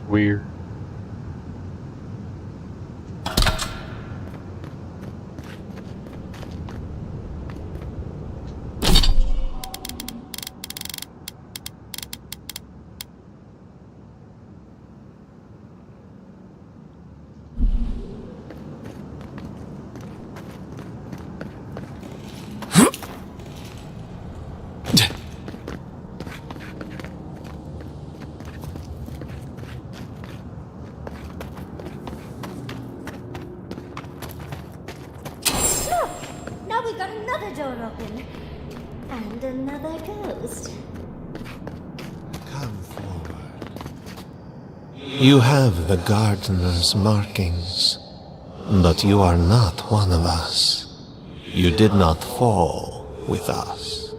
Weird. Now we got another door open. And another ghost. Come forward. You have the gardener's markings, but you are not one of us. You did not fall with us.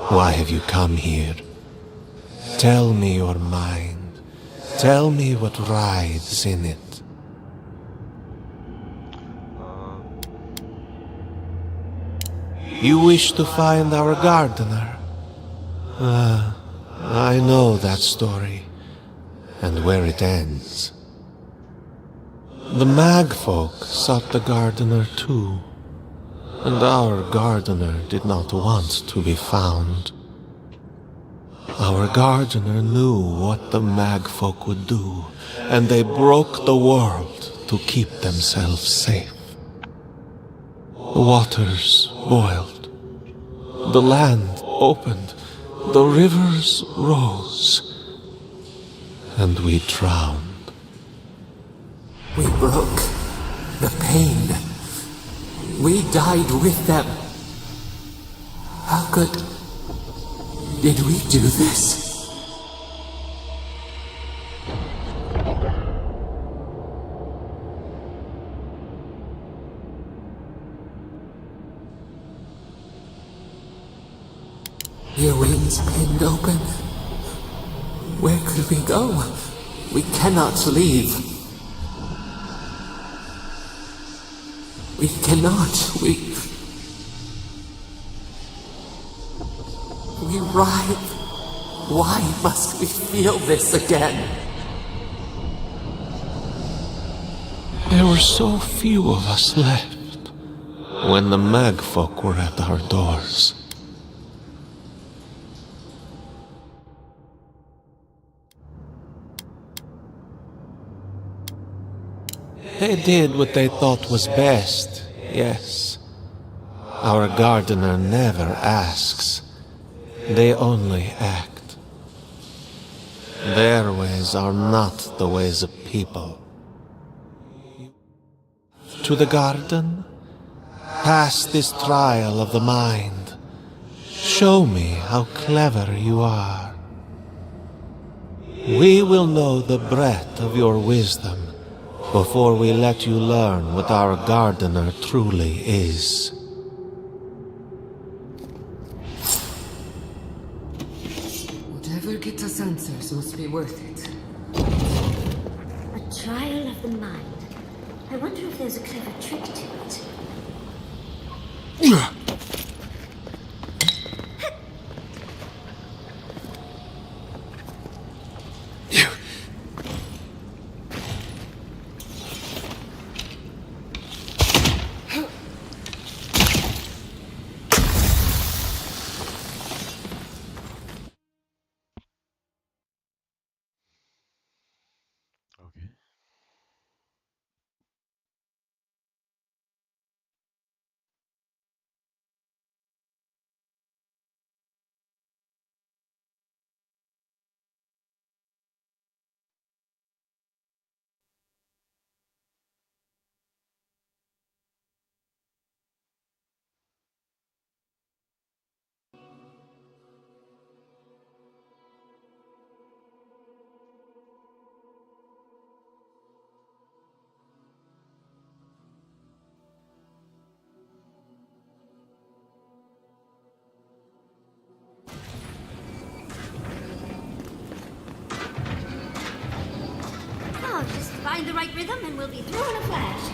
Why have you come here? Tell me your mind. Tell me what rides in it. You wish to find our gardener? I know that story, and where it ends. The magfolk sought the gardener too, and our gardener did not want to be found. Our gardener knew what the magfolk would do, and they broke the world to keep themselves safe. The waters boiled, the land opened, the rivers rose, and we drowned. We broke the pain. We died with them. How could... did we do this? Your wings pinned open. Where could we go? We cannot leave. We cannot. We writhe. Why must we feel this again? There were so few of us left when the magfolk were at our doors. They did what they thought was best, yes. Our gardener never asks. They only act. Their ways are not the ways of people. To the garden, pass this trial of the mind. Show me how clever you are. We will know the breadth of your wisdom before we let you learn what our gardener truly is. Whatever gets us answers must be worth it. A trial of the mind. I wonder if there's a clever trick to it. Okay. Oh, just find the right rhythm and we'll be through in a flash.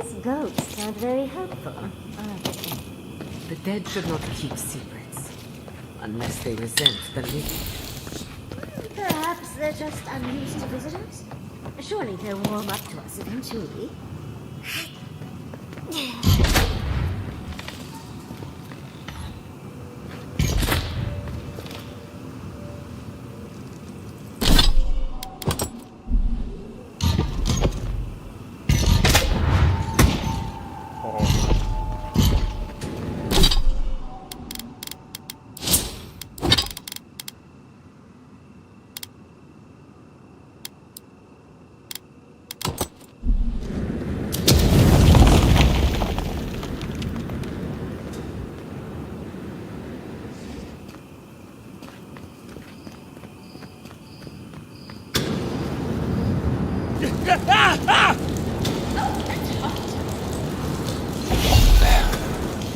These goats aren't very helpful, are they? The dead should not keep secrets. Unless they resent the living. Perhaps they're just unused to visitors? Surely they'll warm up to us eventually.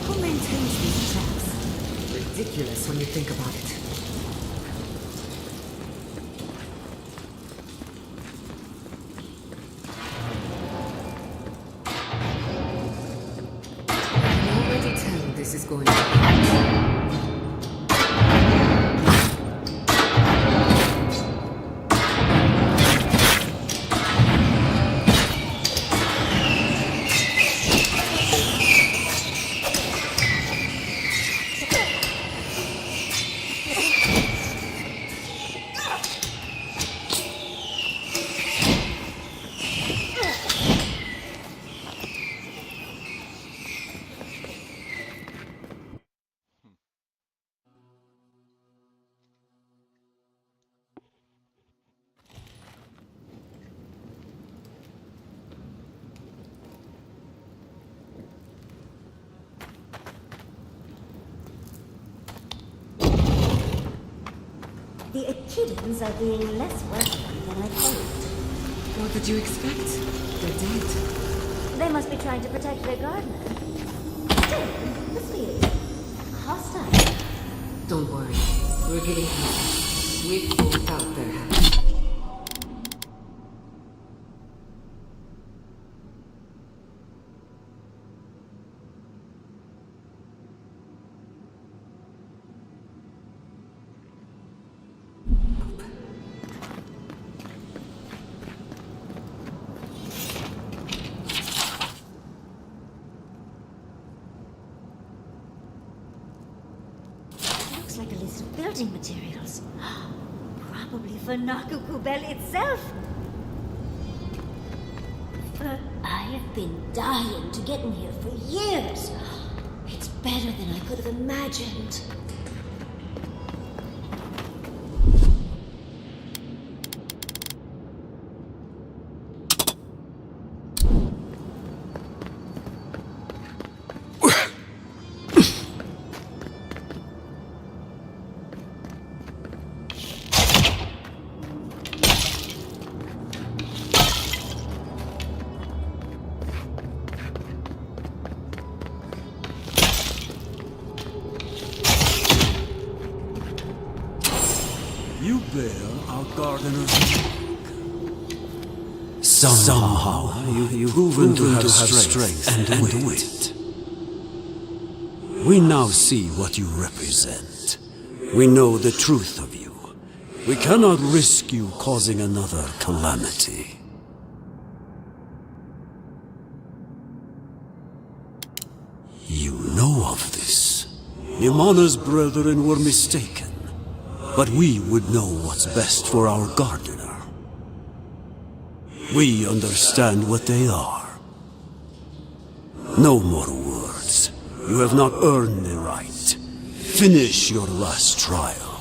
Who maintains these traps? Ridiculous when you think about it. I can already tell this is going to be. The Echidans are being less welcome than I hoped. What did you expect? They're dead. They must be trying to protect their gardener. Still, the field. Hostile. Don't worry. We're getting closer. We've pulled out their hands. Looks like a list of building materials. Probably for Nakukubel itself. But I have been dying to get in here for years. It's better than I could have imagined. You bear our gardener's mark. Somehow you've proven to have strength and wit. We now see what you represent. We know the truth of you. We cannot risk you causing another calamity. You know of this. Nimana's brethren were mistaken. But we would know what's best for our gardener. We understand what they are. No more words. You have not earned the right. Finish your last trial.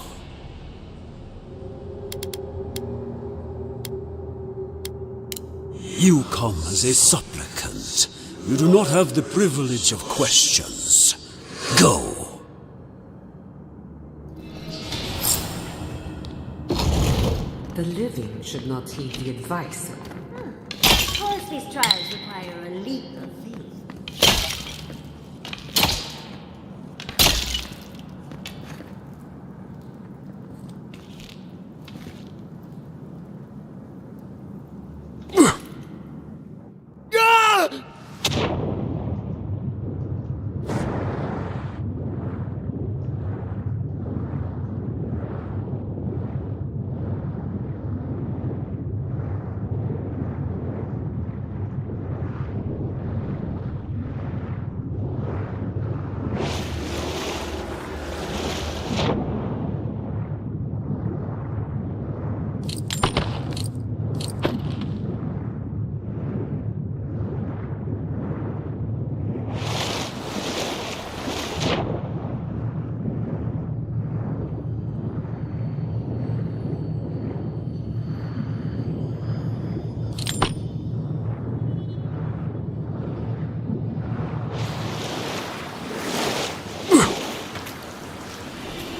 You come as a supplicant. You do not have the privilege of questions. Go. The living should not heed the advice of... Of course these trials require a leap of faith.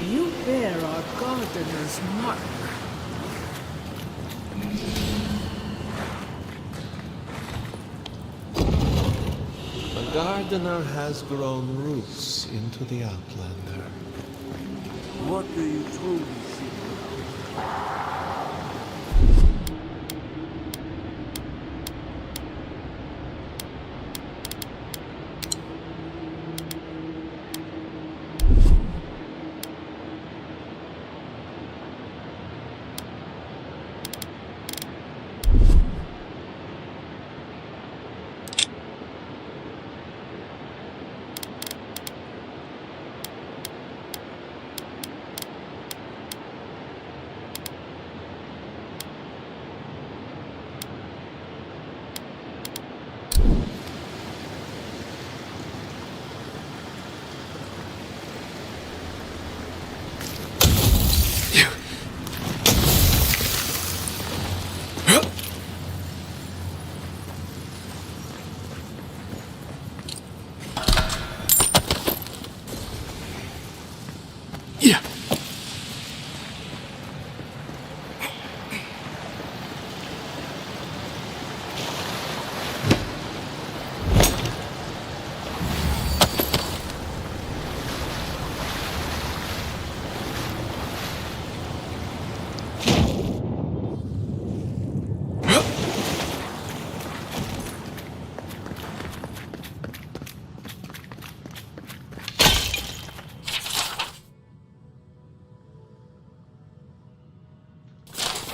You bear our gardener's mark. The gardener has grown roots into the Outlander. What do you truly see?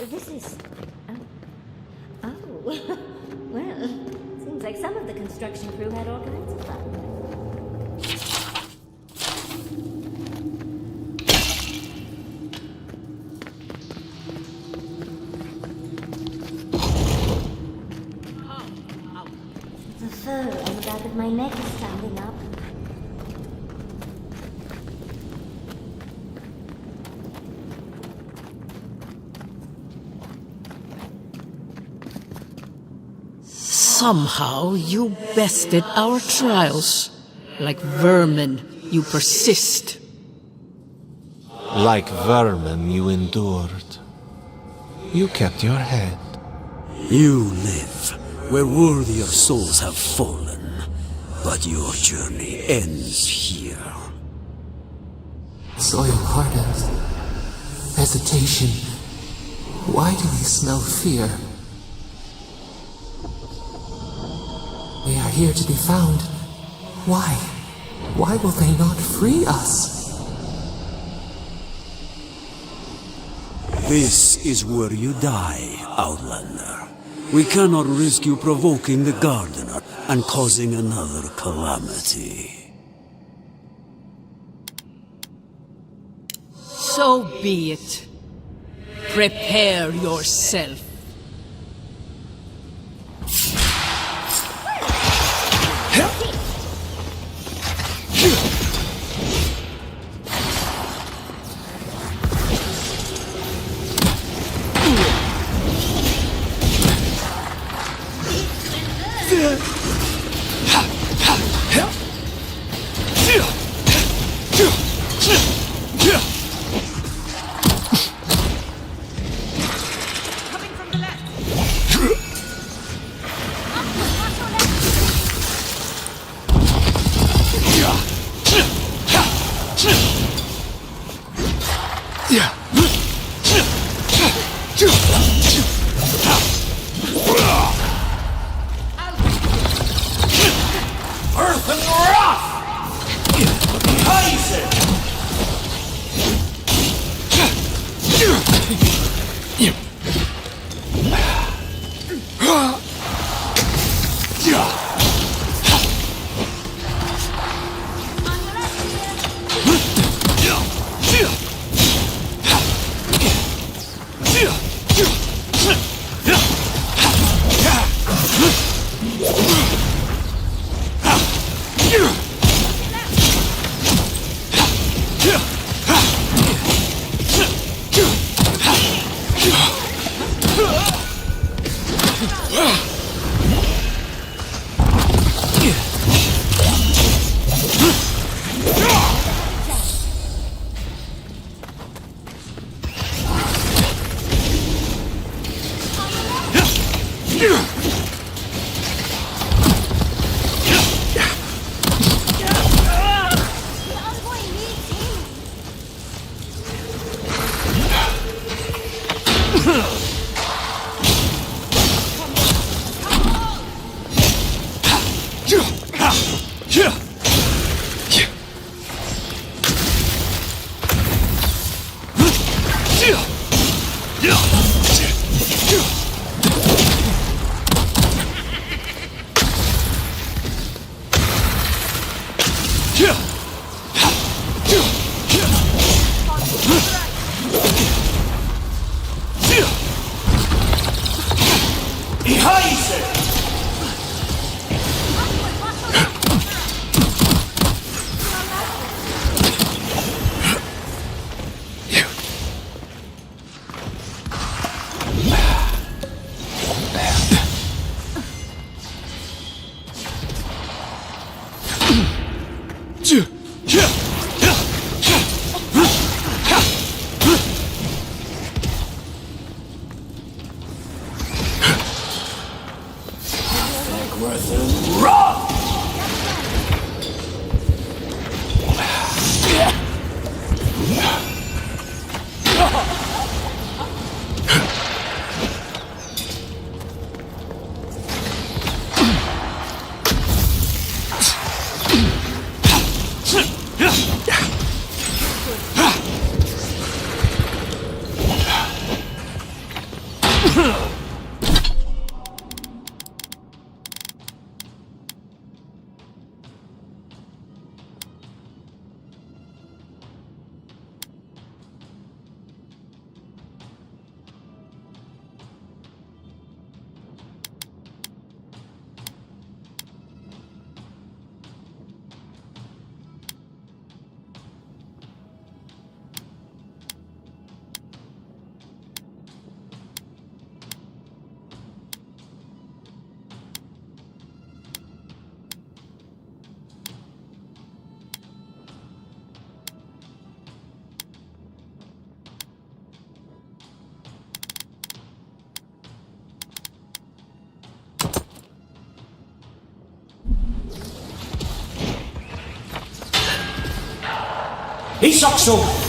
This is... Oh. Well, seems like some of the construction crew had all kinds of fun. The fur on the back of my neck is standing up. Somehow you bested our trials. Like vermin, you persist. Like vermin, you endured. You kept your head. You live where worthier souls have fallen, but your journey ends here. Soil hardens. Hesitation. Why do we smell fear? They are here to be found. Why? Why will they not free us? This is where you die, Outlander. We cannot risk you provoking the Gardener and causing another calamity. So be it. Prepare yourself. Isakso!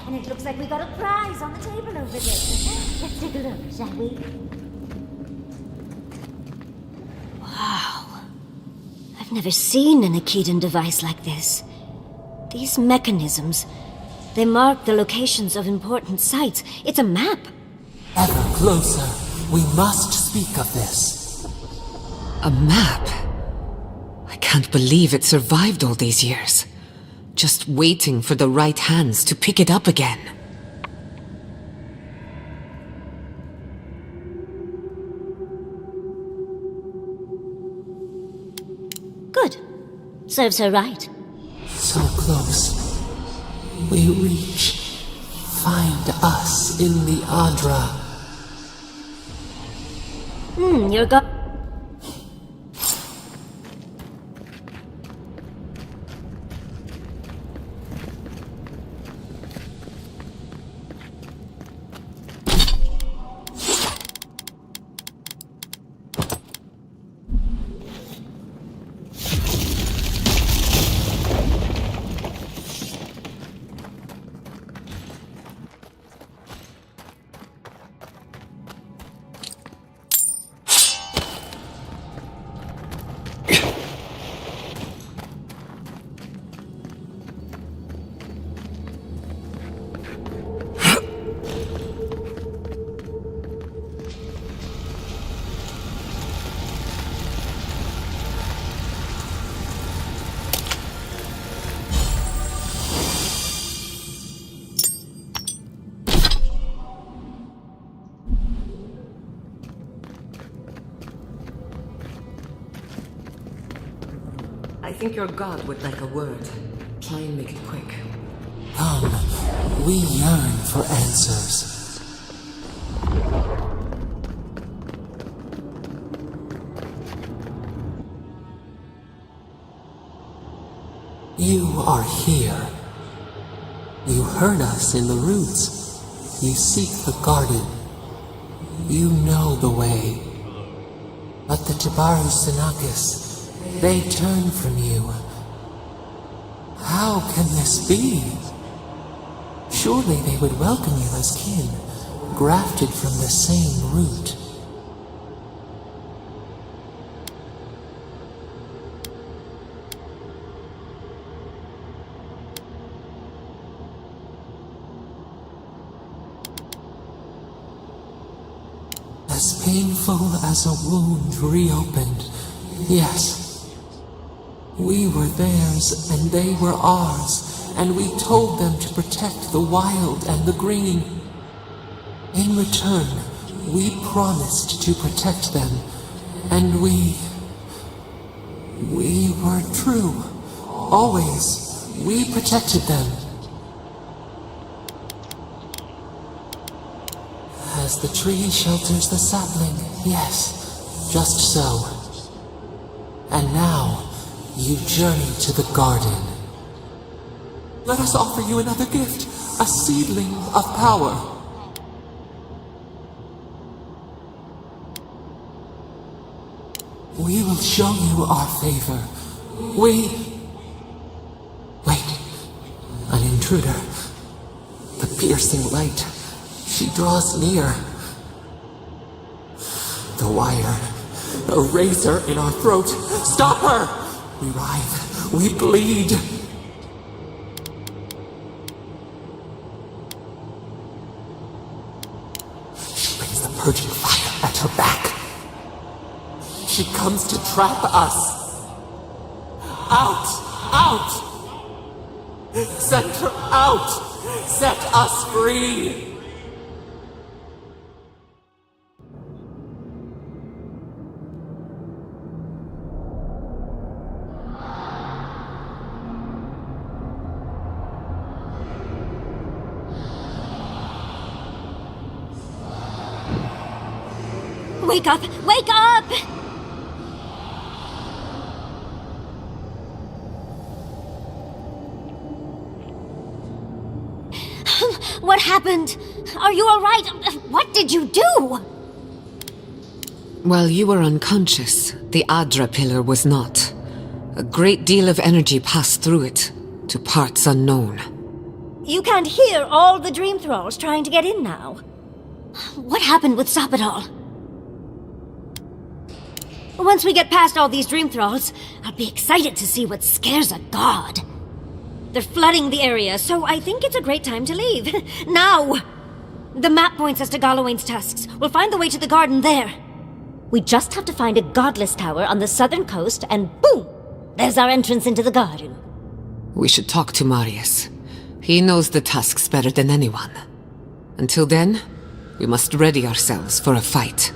And it looks like we got a prize on the table over there. Let's take a look, shall we? Wow. I've never seen an Akedan device like this. These mechanisms, they mark the locations of important sites. It's a map. Ever closer. We must speak of this. A map? I can't believe it survived all these years. just waiting for the right hands to pick it up again. Good. Serves her right. So close. We reach. Find us in the Adra. You're go- I think your god would like a word. Try and make it quick. Come, we yearn for answers. You are here. You heard us in the roots. You seek the garden. You know the way. But the Jabaru Sinakis, they turn from you. How can this be? Surely they would welcome you as kin, grafted from the same root. As painful as a wound reopened, yes. We were theirs, and they were ours, and we told them to protect the wild and the green. In return, we promised to protect them, and we were true. Always, we protected them. As the tree shelters the sapling, yes, just so. And now, you journey to the garden. Let us offer you another gift, a seedling of power. We will show you our favor. Wait, an intruder. The piercing light. She draws near. The wire. A razor in our throat. Stop her! We writhe. We bleed. She brings the purging fire at her back. She comes to trap us. Out! Out! Send her out! Set us free! Wake up! Wake up! What happened? Are you all right? What did you do? While you were unconscious, the Adra pillar was not. A great deal of energy passed through it, to parts unknown. You can't hear all the dream thralls trying to get in now. What happened with Sapidal? Once we get past all these dream thralls, I'll be excited to see what scares a god. They're flooding the area, so I think it's a great time to leave. Now! The map points us to Galawain's tusks. We'll find the way to the garden there. We just have to find a godless tower on the southern coast, and boom! There's our entrance into the garden. We should talk to Marius. He knows the tusks better than anyone. Until then, we must ready ourselves for a fight.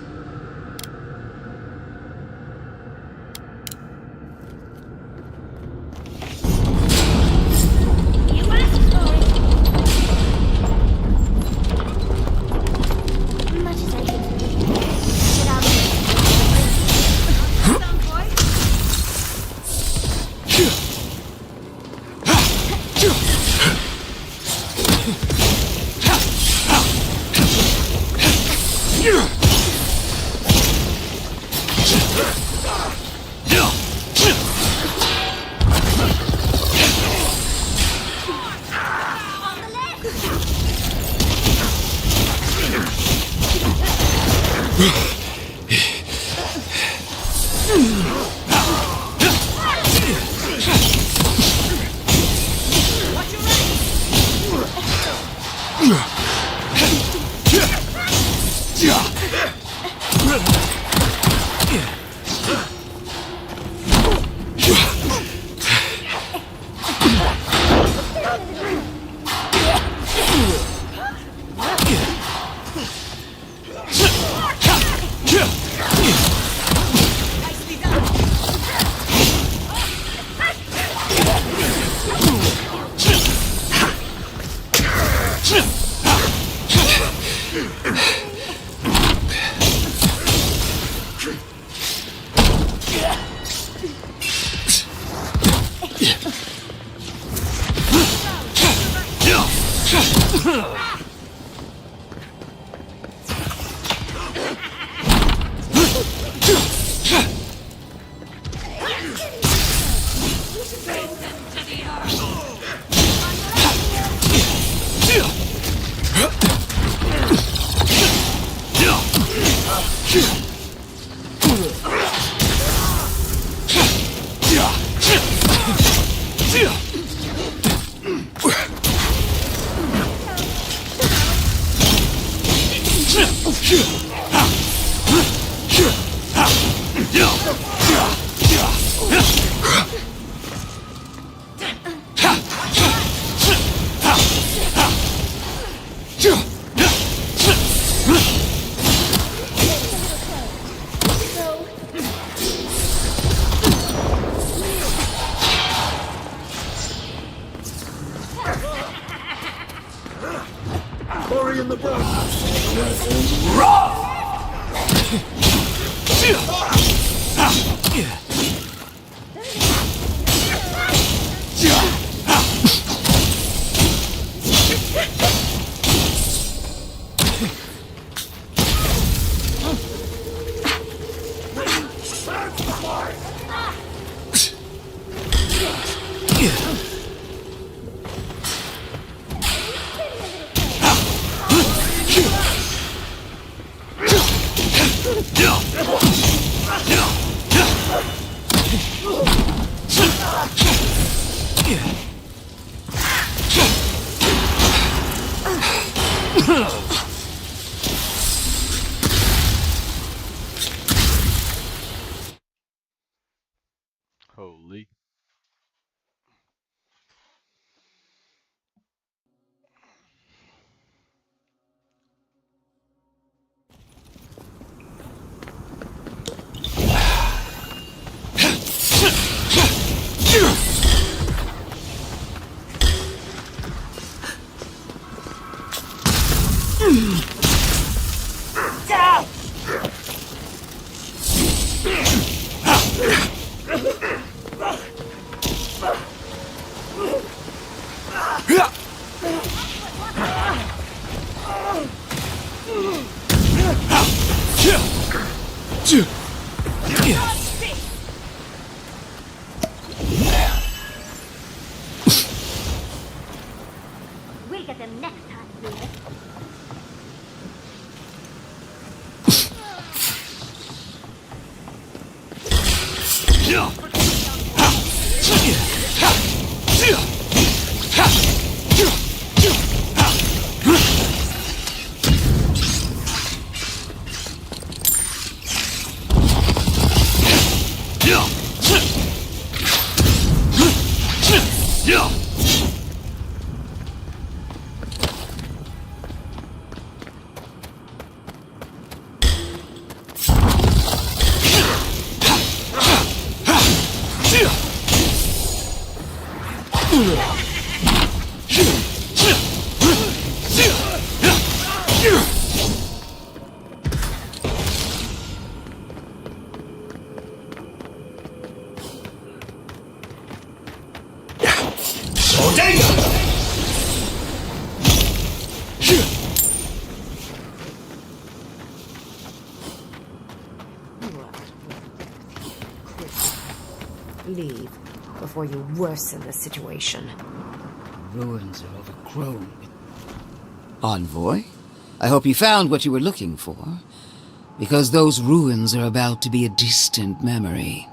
Holy. We'll get them next time, Lewis. Yeah! Leave before you worsen the situation. Ruins are overgrown. Envoy, I hope you found what you were looking for, because those ruins are about to be a distant memory.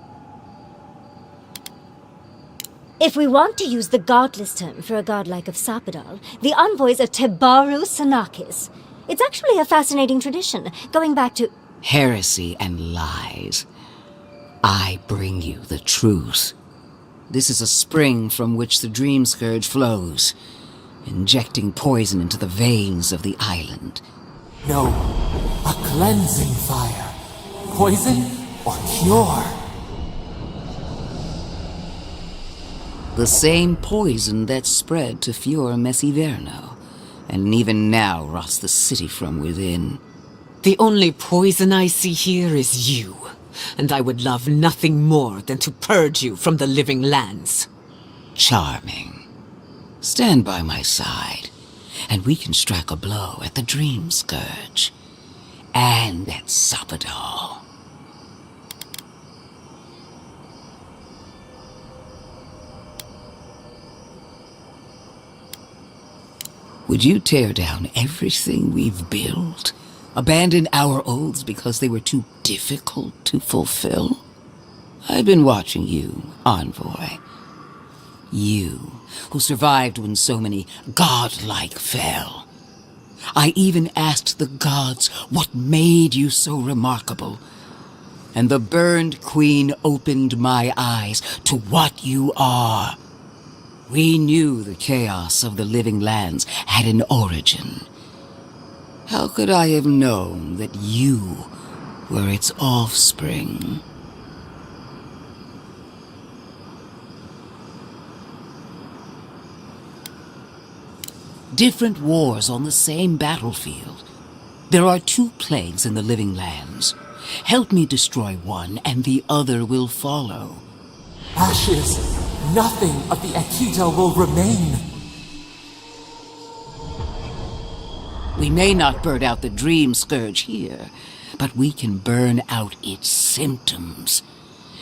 If we want to use the godless term for a godlike of Sapadal, the envoys are Tebaru Sanakis. It's actually a fascinating tradition, going back to... Heresy and lies. I bring you the truth. This is a spring from which the Dream Scourge flows, injecting poison into the veins of the island. No, a cleansing fire. Poison or cure? The same poison that spread to Fior Messiverno, and even now rots the city from within. The only poison I see here is you, and I would love nothing more than to purge you from the living lands. Charming. Stand by my side, and we can strike a blow at the Dream Scourge, and at Sapadal. Would you tear down everything we've built? Abandon our oaths because they were too difficult to fulfill? I've been watching you, Envoy. You, who survived when so many godlike fell. I even asked the gods what made you so remarkable. And the burned queen opened my eyes to what you are. We knew the chaos of the living lands had an origin. How could I have known that you were its offspring? Different wars on the same battlefield. There are two plagues in the living lands. Help me destroy one, and the other will follow. Ashes, nothing of the Akita will remain. We may not burn out the Dream Scourge here, but we can burn out its symptoms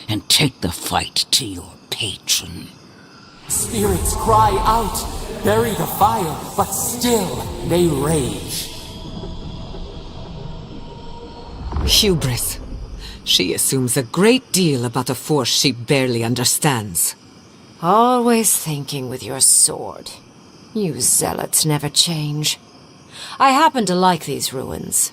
and take the fight to your patron. Spirits cry out, bury the fire, but still they rage. Hubris. She assumes a great deal about a force she barely understands. Always thinking with your sword. You zealots never change. I happen to like these ruins.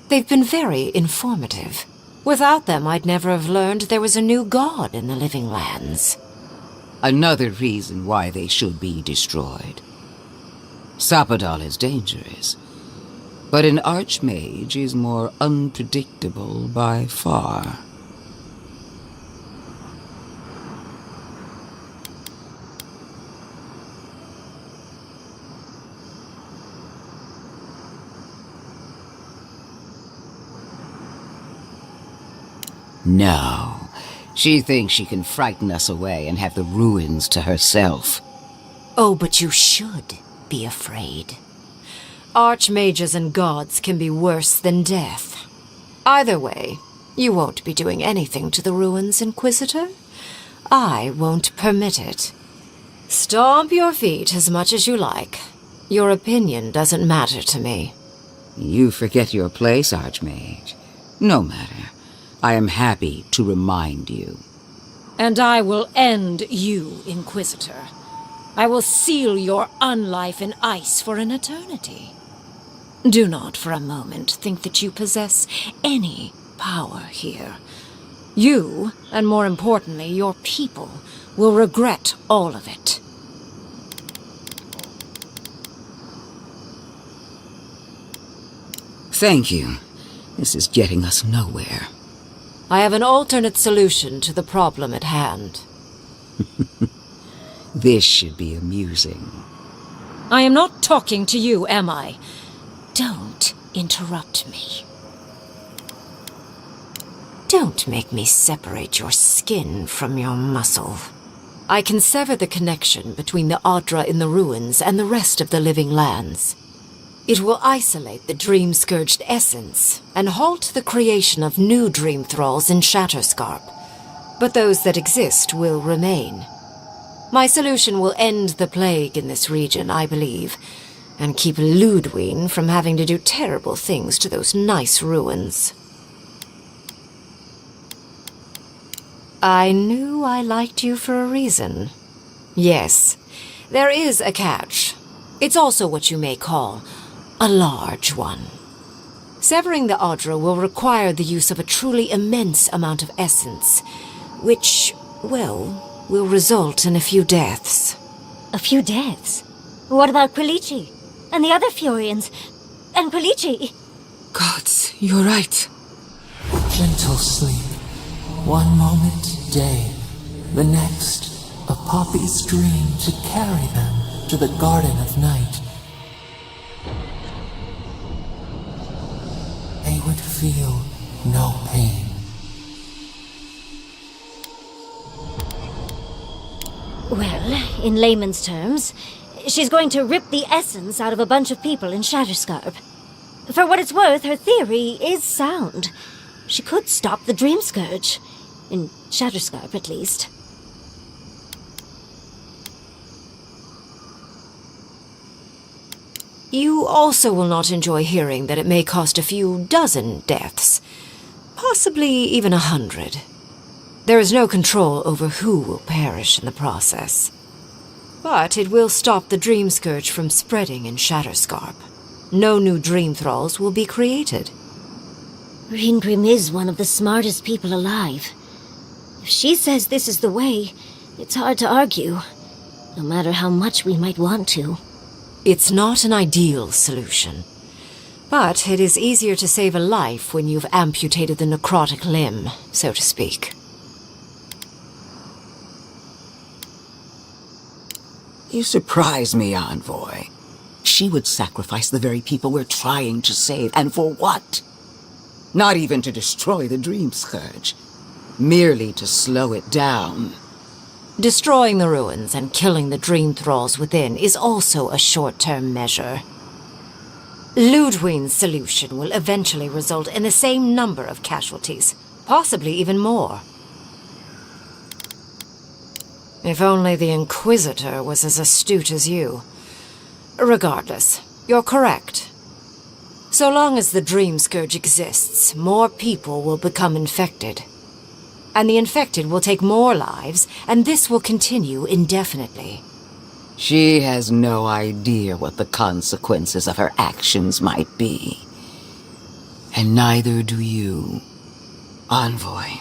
They've been very informative. Without them, I'd never have learned there was a new god in the living lands. Another reason why they should be destroyed. Sapadal is dangerous, but an archmage is more unpredictable by far. No, she thinks she can frighten us away and have the ruins to herself. Oh, but you should be afraid. Archmages and gods can be worse than death. Either way, you won't be doing anything to the ruins, Inquisitor. I won't permit it. Stomp your feet as much as you like. Your opinion doesn't matter to me. You forget your place, Archmage. No matter. I am happy to remind you. And I will end you, Inquisitor. I will seal your unlife in ice for an eternity. Do not for a moment think that you possess any power here. You, and more importantly, your people, will regret all of it. Thank you. This is getting us nowhere. I have an alternate solution to the problem at hand. This should be amusing. I am not talking to you, am I? Don't interrupt me. Don't make me separate your skin from your muscle. I can sever the connection between the Adra in the ruins and the rest of the living lands. It will isolate the dream-scourged essence and halt the creation of new dream thralls in Shatterscarp. But those that exist will remain. My solution will end the plague in this region, I believe, and keep Ludwine from having to do terrible things to those nice ruins. I knew I liked you for a reason. Yes, there is a catch. It's also what you may call a large one. Severing the Adra will require the use of a truly immense amount of essence, which, well, will result in a few deaths. A few deaths? What about Quilici? And the other Furians? And Quilici? Gods, you're right. Gentle sleep. One moment, day. The next, a poppy's dream to carry them to the Garden of Night. They would feel no pain. Well, in layman's terms, she's going to rip the essence out of a bunch of people in Shatterscarp. For what it's worth, her theory is sound. She could stop the Dream Scourge. In Shatterscarp, at least. You also will not enjoy hearing that it may cost a few dozen deaths. Possibly even 100. There is no control over who will perish in the process. But it will stop the Dream Scourge from spreading in Shatterscarp. No new Dream Thralls will be created. Ringrim is one of the smartest people alive. If she says this is the way, it's hard to argue, no matter how much we might want to. It's not an ideal solution. But it is easier to save a life when you've amputated the necrotic limb, so to speak. You surprise me, Envoy. She would sacrifice the very people we're trying to save, and for what? Not even to destroy the Dream Scourge. Merely to slow it down. Destroying the ruins and killing the Dream Thralls within is also a short-term measure. Ludwine's solution will eventually result in the same number of casualties, possibly even more. If only the Inquisitor was as astute as you. Regardless, you're correct. So long as the Dream Scourge exists, more people will become infected. And the infected will take more lives, and this will continue indefinitely. She has no idea what the consequences of her actions might be. And neither do you. Envoy,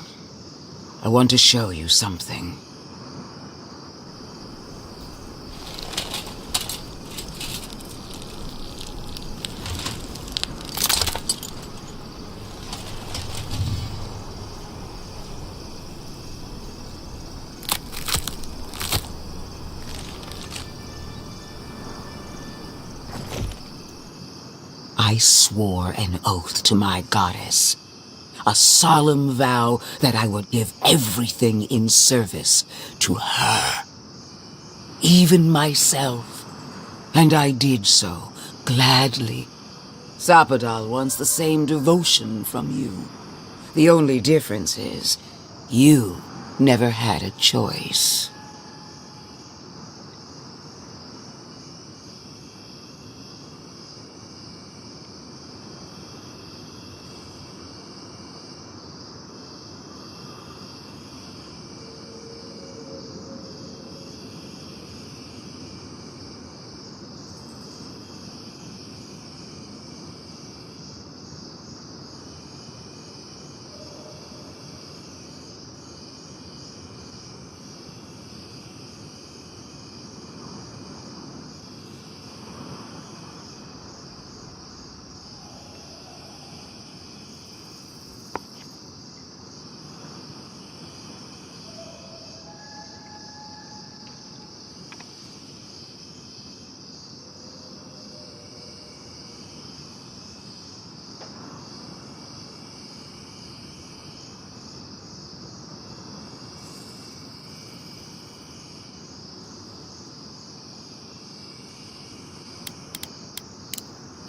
I want to show you something. I swore an oath to my goddess, a solemn vow that I would give everything in service to her, even myself, and I did so gladly. Sapadal wants the same devotion from you. The only difference is, you never had a choice.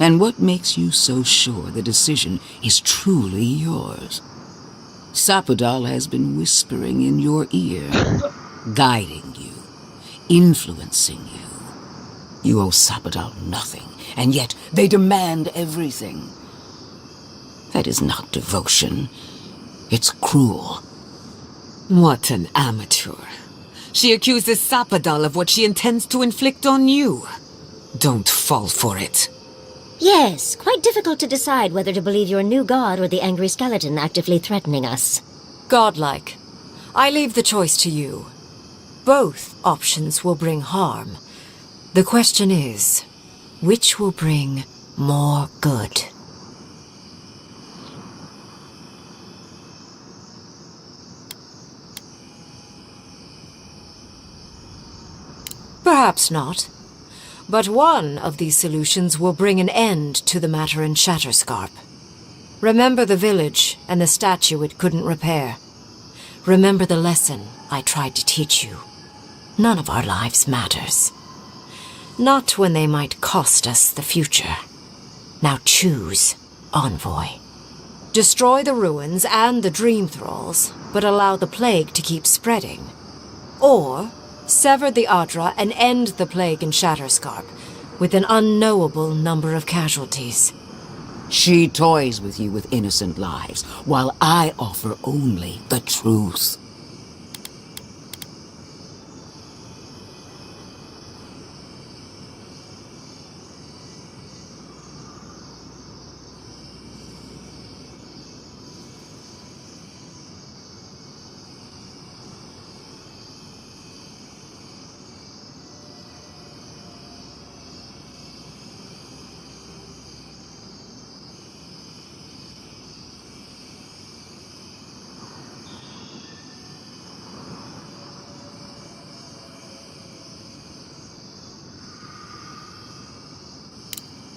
And what makes you so sure the decision is truly yours? Sapadal has been whispering in your ear, guiding you, influencing you. You owe Sapadal nothing, and yet they demand everything. That is not devotion. It's cruel. What an amateur. She accuses Sapadal of what she intends to inflict on you. Don't fall for it. Yes, quite difficult to decide whether to believe your new god or the angry skeleton actively threatening us. Godlike. I leave the choice to you. Both options will bring harm. The question is, which will bring more good? Perhaps not. But one of these solutions will bring an end to the matter in Shatterscarp. Remember the village and the statue it couldn't repair. Remember the lesson I tried to teach you. None of our lives matters. Not when they might cost us the future. Now choose, Envoy. Destroy the ruins and the Dream Thralls, but allow the plague to keep spreading. Or sever the Adra and end the plague in Shatterscarp, with an unknowable number of casualties. She toys with you with innocent lives, while I offer only the truth.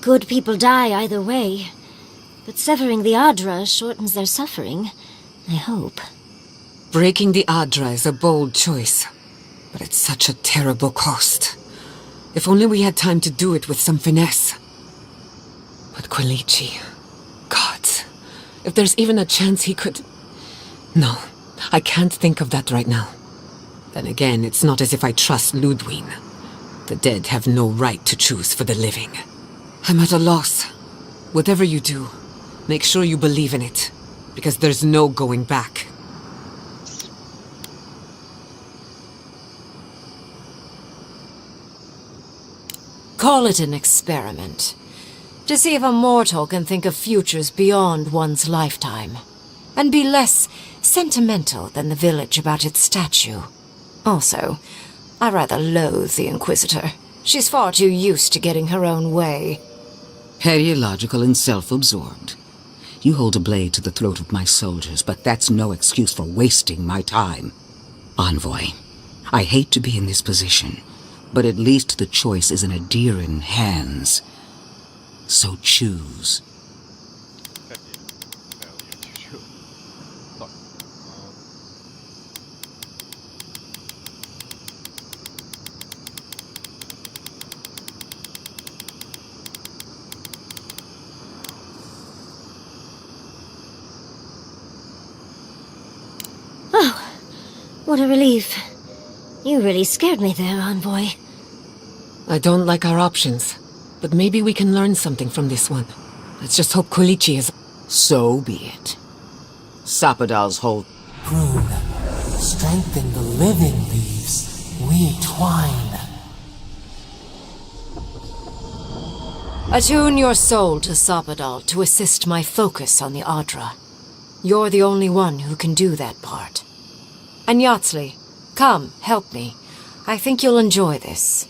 Good people die either way, but severing the Adra shortens their suffering, I hope. Breaking the Adra is a bold choice, but it's such a terrible cost. If only we had time to do it with some finesse. But Quilici, gods, if there's even a chance he could... No, I can't think of that right now. Then again, it's not as if I trust Ludwig. The dead have no right to choose for the living. I'm at a loss. Whatever you do, make sure you believe in it, because there's no going back. Call it an experiment, to see if a mortal can think of futures beyond one's lifetime, and be less sentimental than the village about its statue. Also, I rather loathe the Inquisitor. She's far too used to getting her own way. Ideological and self-absorbed. You hold a blade to the throat of my soldiers, but that's no excuse for wasting my time. Envoy, I hate to be in this position, but at least the choice is in Adiran hands. So choose. What a relief. You really scared me there, Envoy. I don't like our options, but maybe we can learn something from this one. Let's just hope Quilici is... So be it. Sapadal's whole... Prune, strengthen the living leaves. We twine. Attune your soul to Sapadal to assist my focus on the Adra. You're the only one who can do that part. And Yatsley, come, help me. I think you'll enjoy this.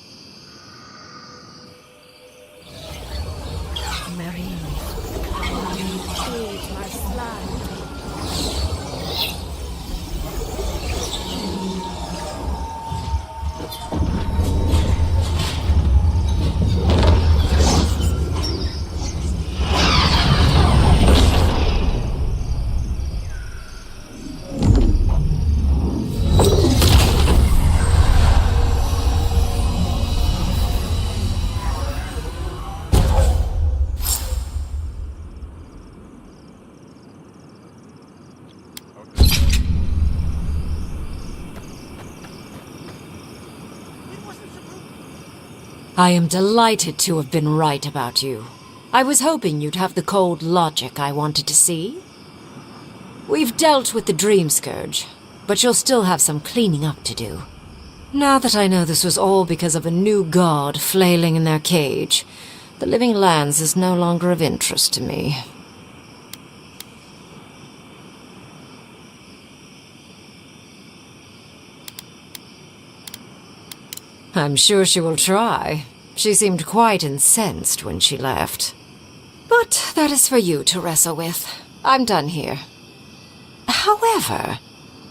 I am delighted to have been right about you. I was hoping you'd have the cold logic I wanted to see. We've dealt with the Dream Scourge, but you'll still have some cleaning up to do. Now that I know this was all because of a new god flailing in their cage, the Living Lands is no longer of interest to me. I'm sure she will try. She seemed quite incensed when she left. But that is for you to wrestle with. I'm done here. However,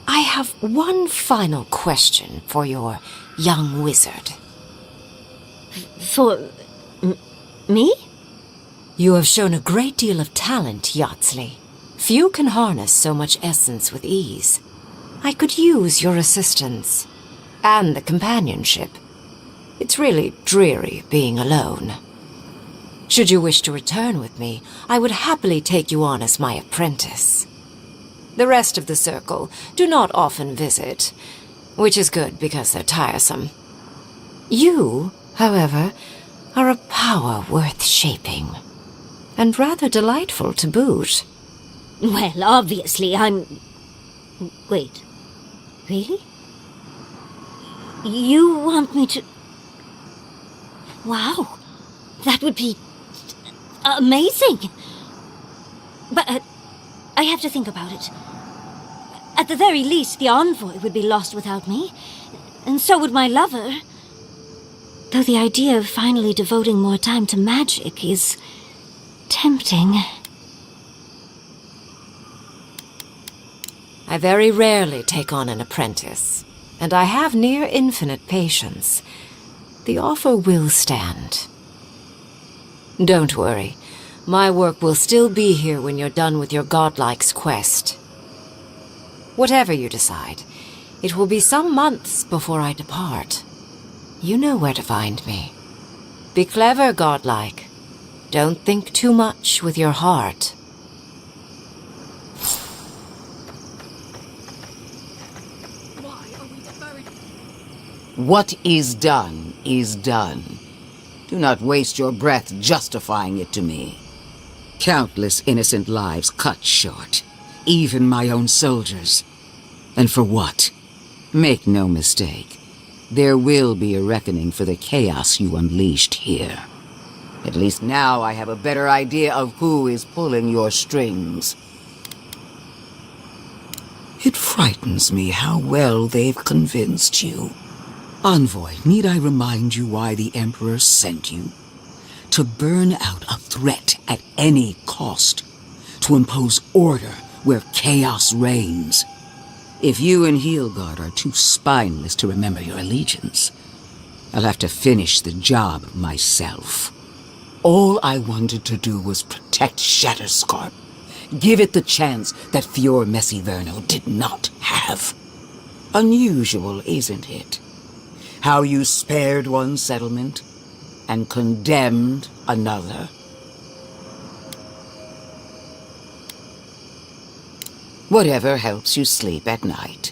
I have one final question for your young wizard. For... me? You have shown a great deal of talent, Yatsley. Few can harness so much essence with ease. I could use your assistance. And the companionship. It's really dreary being alone. Should you wish to return with me, I would happily take you on as my apprentice. The rest of the circle do not often visit, which is good because they're tiresome. You, however, are a power worth shaping, and rather delightful to boot. Well, obviously, I'm... Wait. Really? You want me to... Wow. That would be... amazing. But I have to think about it. At the very least, the envoy would be lost without me, and so would my lover. Though the idea of finally devoting more time to magic is... tempting. I very rarely take on an apprentice, and I have near infinite patience. The offer will stand. Don't worry. My work will still be here when you're done with your godlike's quest. Whatever you decide, it will be some months before I depart. You know where to find me. Be clever, godlike. Don't think too much with your heart. What is done is done. Do not waste your breath justifying it to me. Countless innocent lives cut short, even my own soldiers. And for what? Make no mistake. There will be a reckoning for the chaos you unleashed here. At least now I have a better idea of who is pulling your strings. It frightens me how well they've convinced you. Envoy, need I remind you why the Emperor sent you? To burn out a threat at any cost. To impose order where chaos reigns. If you and Heelguard are too spineless to remember your allegiance, I'll have to finish the job myself. All I wanted to do was protect Shatterscarp. Give it the chance that Fior Messiverno did not have. Unusual, isn't it? How you spared one settlement and condemned another. Whatever helps you sleep at night.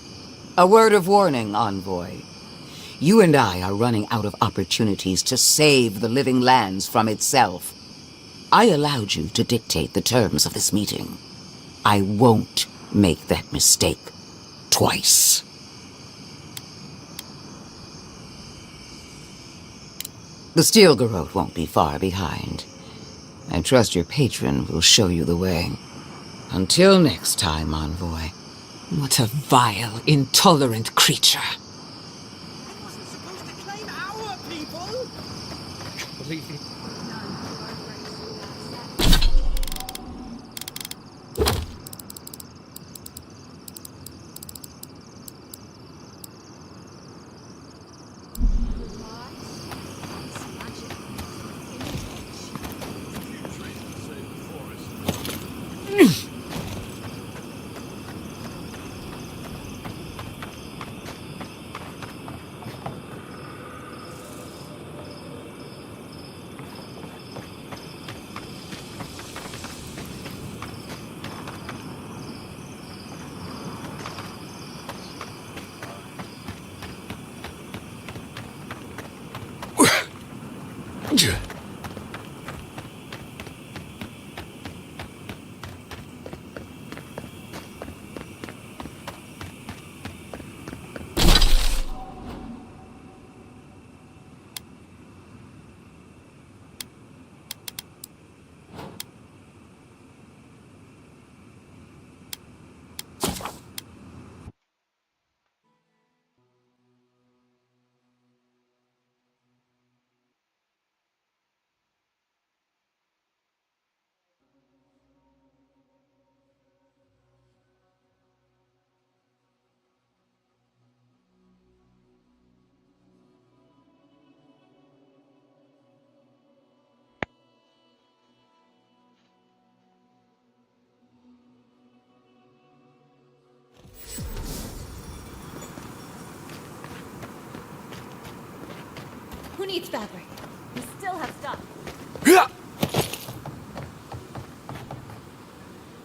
A word of warning, Envoy. You and I are running out of opportunities to save the Living Lands from itself. I allowed you to dictate the terms of this meeting. I won't make that mistake twice. The Steel Garrote won't be far behind. I trust your patron will show you the way. Until next time, Envoy. What a vile, intolerant creature. I wasn't supposed to claim our people! Believe me. Who needs fabric? We still have stuff.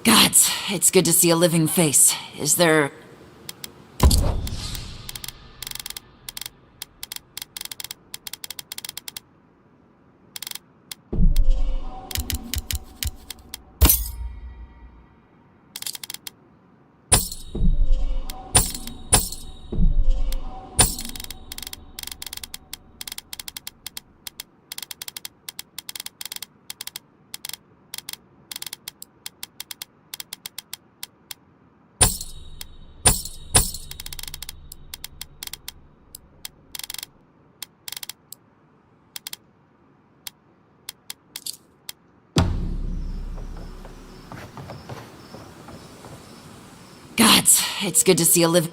Gods, it's good to see a living face. Is there... Gods, it's good to see a living...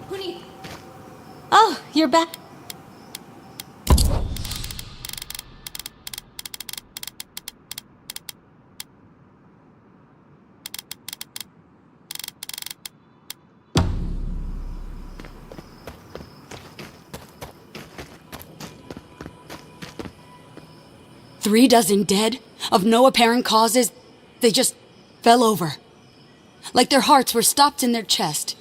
Who needs... Oh, you're back. Three dozen dead, of no apparent causes. They just fell over. Like their hearts were stopped in their chest.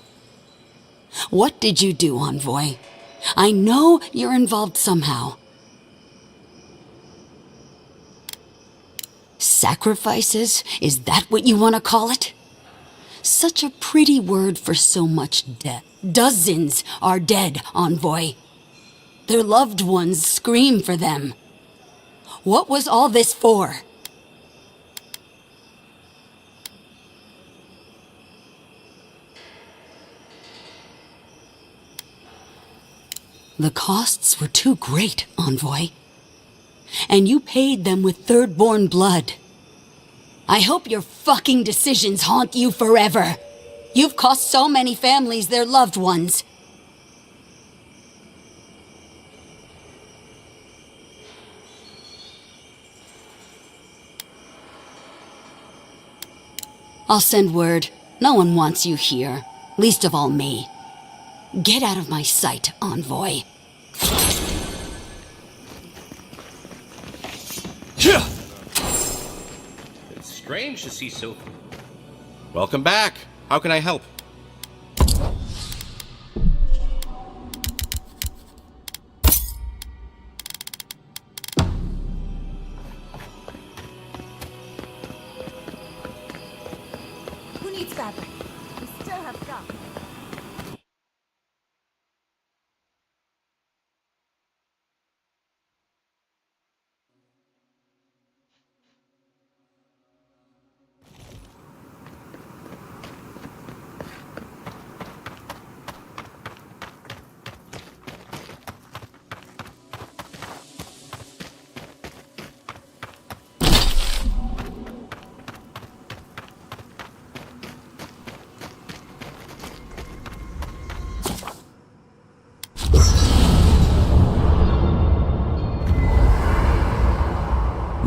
What did you do, Envoy? I know you're involved somehow. Sacrifices? Is that what you want to call it? Such a pretty word for so much death. Dozens are dead, Envoy. Their loved ones scream for them. What was all this for? The costs were too great, Envoy. And you paid them with third-born blood. I hope your fucking decisions haunt you forever. You've cost so many families their loved ones. I'll send word. No one wants you here. Least of all me. Get out of my sight, Envoy. It's strange to see so... Welcome back. How can I help? Who needs fabric? We still have stuff.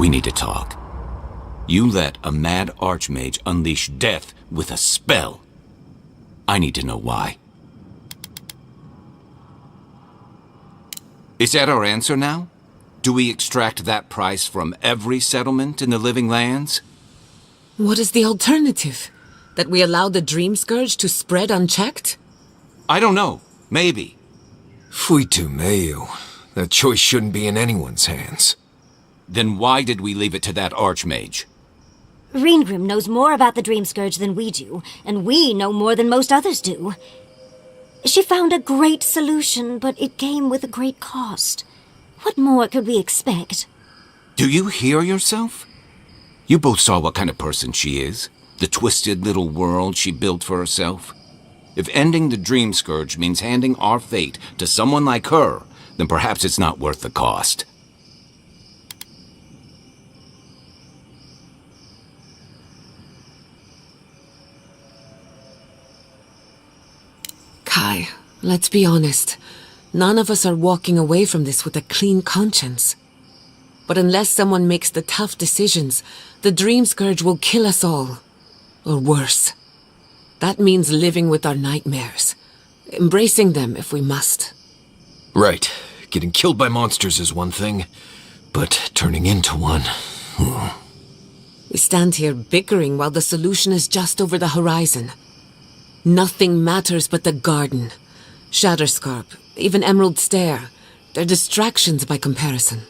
We need to talk. You let a mad archmage unleash death with a spell. I need to know why. Is that our answer now? Do we extract that price from every settlement in the Living Lands? What is the alternative? That we allow the Dream Scourge to spread unchecked? I don't know. Maybe. Fuitu Mayu. That choice shouldn't be in anyone's hands. Then why did we leave it to that archmage? Reengrim knows more about the Dream Scourge than we do, and we know more than most others do. She found a great solution, but it came with a great cost. What more could we expect? Do you hear yourself? You both saw what kind of person she is. The twisted little world she built for herself. If ending the Dream Scourge means handing our fate to someone like her, then perhaps it's not worth the cost. Kai, let's be honest. None of us are walking away from this with a clean conscience. But unless someone makes the tough decisions, the Dream Scourge will kill us all. Or worse. That means living with our nightmares. Embracing them if we must. Right. Getting killed by monsters is one thing, but turning into one... We stand here bickering while the solution is just over the horizon. Nothing matters but the garden. Shatterscarp, even Emerald Stair. They're distractions by comparison.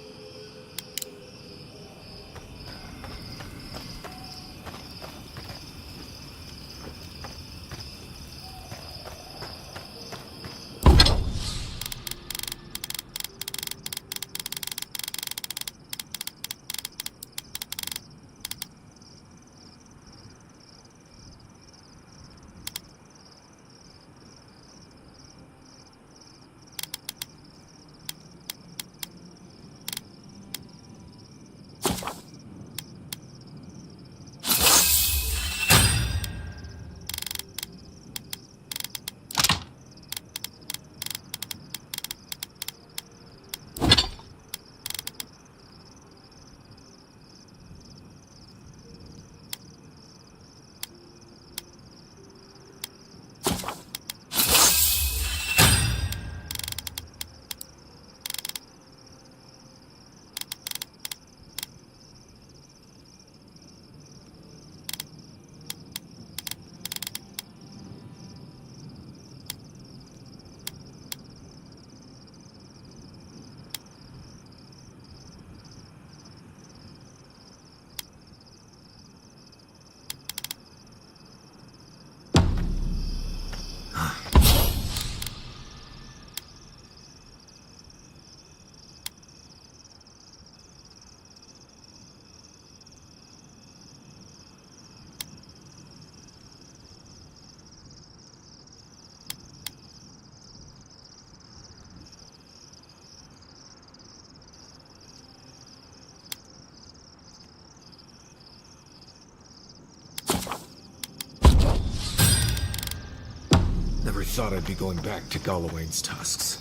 Never thought I'd be going back to Gallowayne's tusks.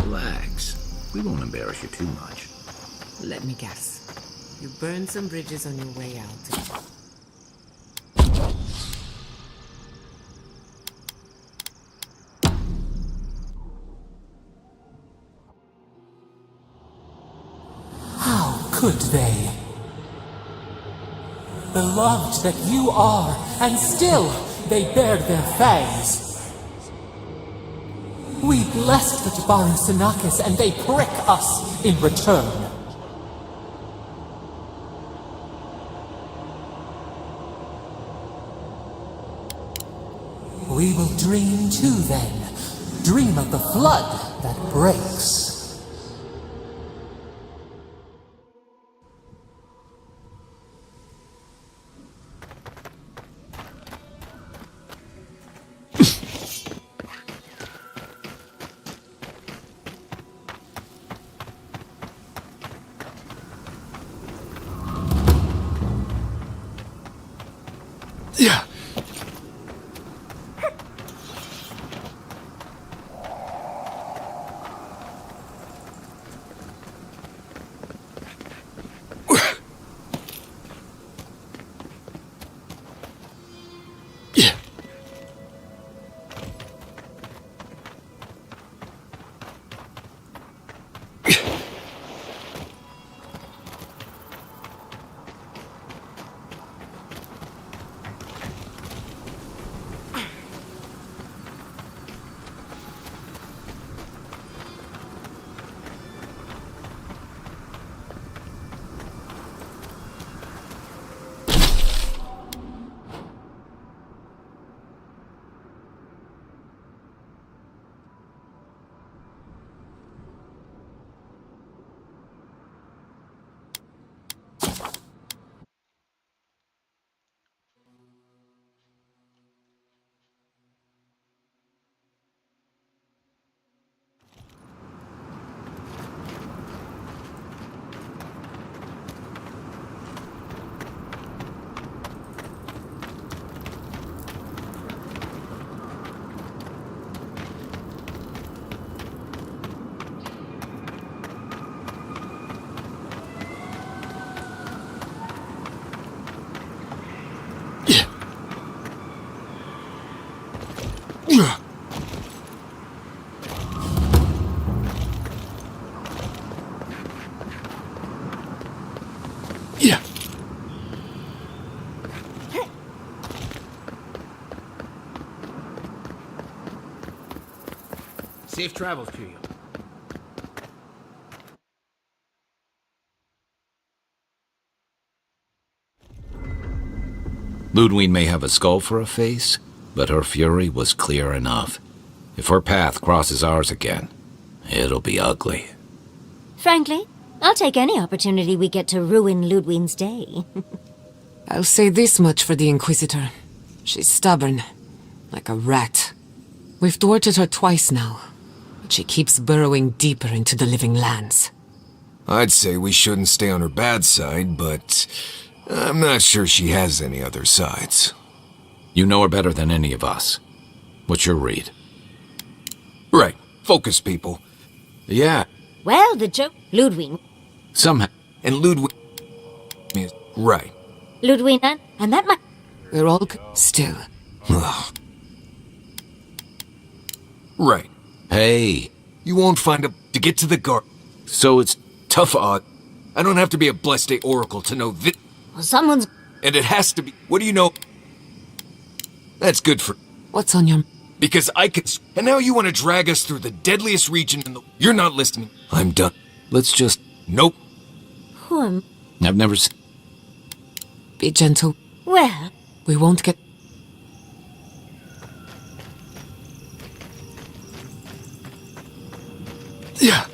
Relax. We won't embarrass you too much. Let me guess. You burned some bridges on your way out. How could they? Beloved that you are, and still they bared their fangs. We blessed the Jabari Sanakis and they prick us in return. We will dream too then. Dream of the flood that breaks. Yeah. Yeah. Safe travels to you. Ludwig may have a skull for a face, but her fury was clear enough. If her path crosses ours again, it'll be ugly. Frankly, I'll take any opportunity we get to ruin Ludwig's day. I'll say this much for the Inquisitor. She's stubborn, like a rat. We've thwarted her twice now, but she keeps burrowing deeper into the living lands. I'd say we shouldn't stay on her bad side, but I'm not sure she has any other sides. You know her better than any of us. What's your read? Right. Focus, people. Yeah. Well, the joke... Ludwig. Somehow. And Ludwig is right. Ludwig, and that might... We're all still. Right. Hey. You won't find a... to get to the guard. So it's... Tough odd. I don't have to be a blessed day oracle to know this. Well, someone's... And it has to be... What do you know? That's good for... What's on your... Because I could... And now you want to drag us through the deadliest region in the... You're not listening. I'm done. Let's just... Nope. Who am... I've never seen... Be gentle. Well... We won't get... Yeah.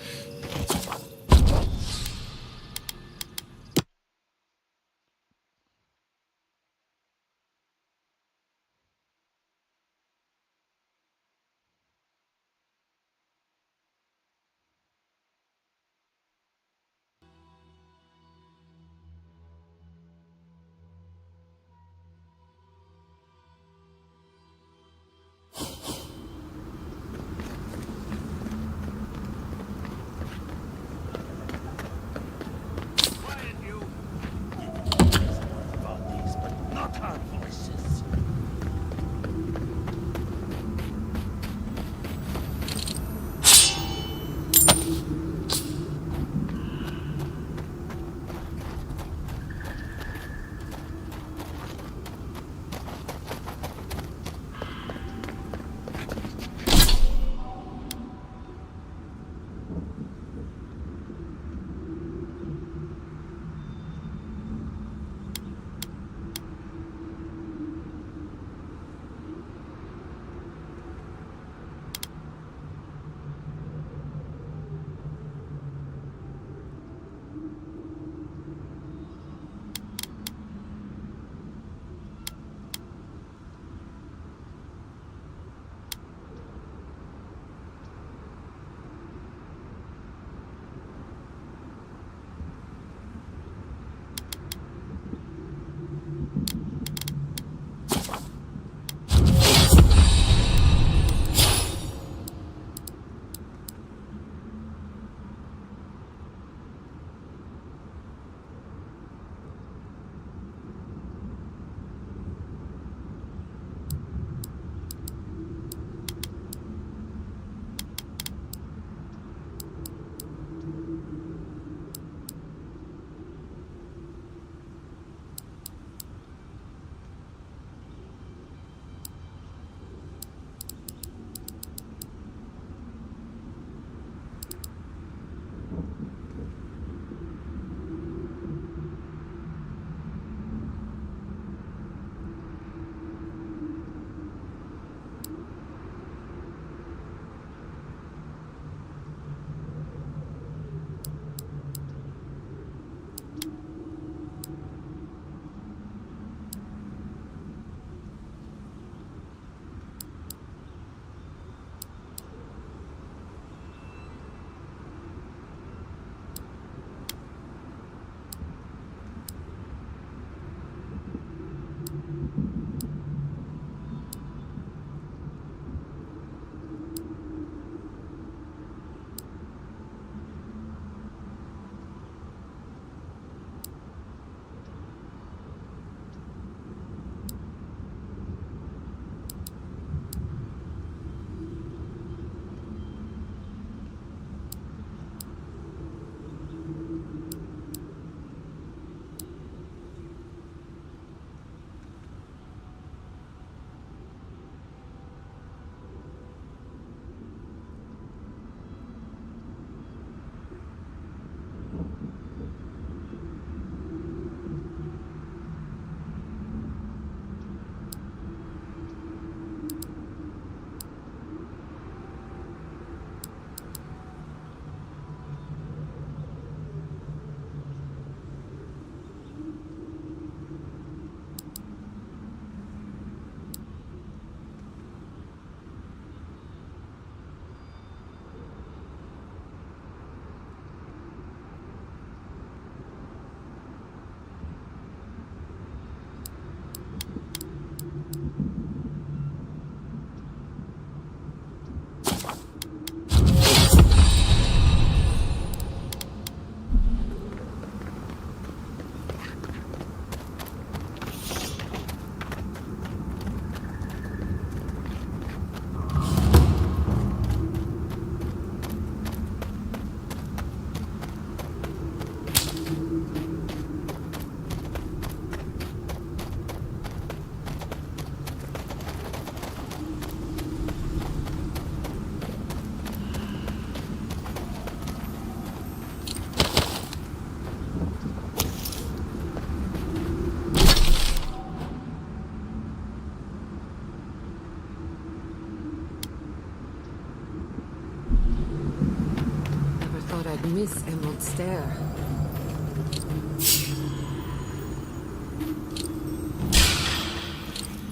miss Emerald Stair.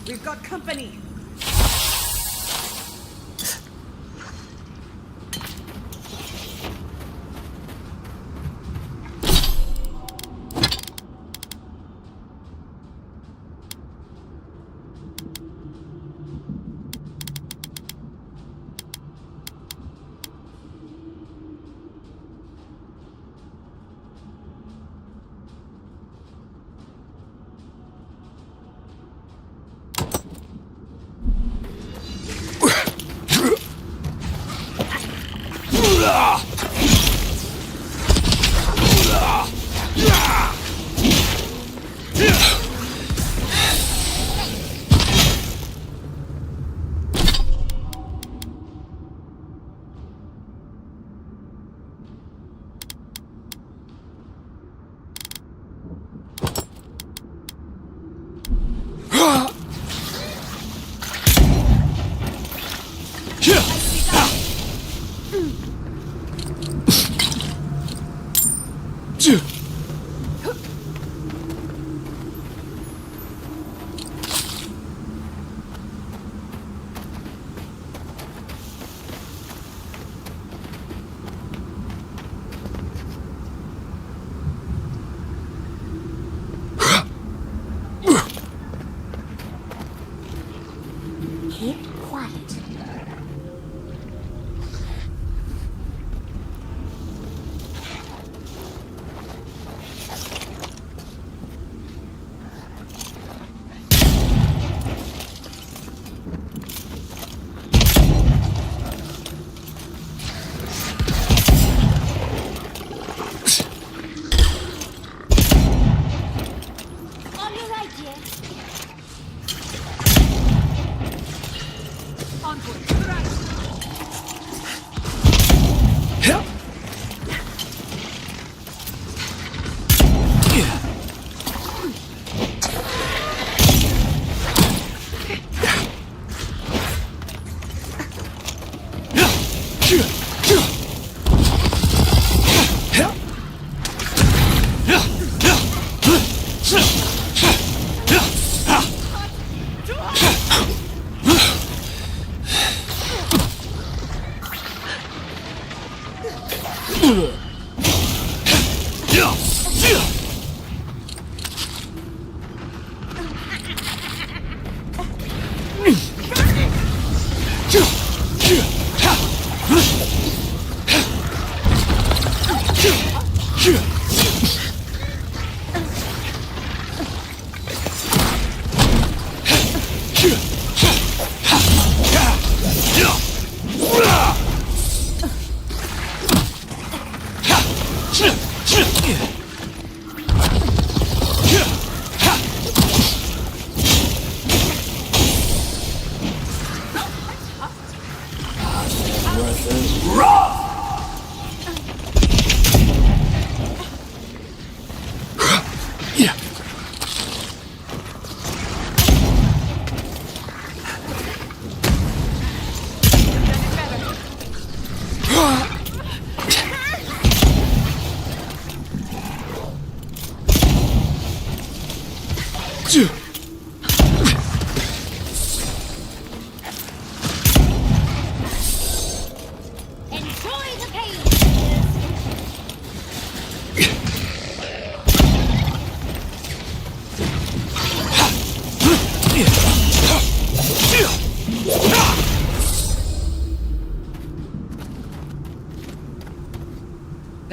We've got company.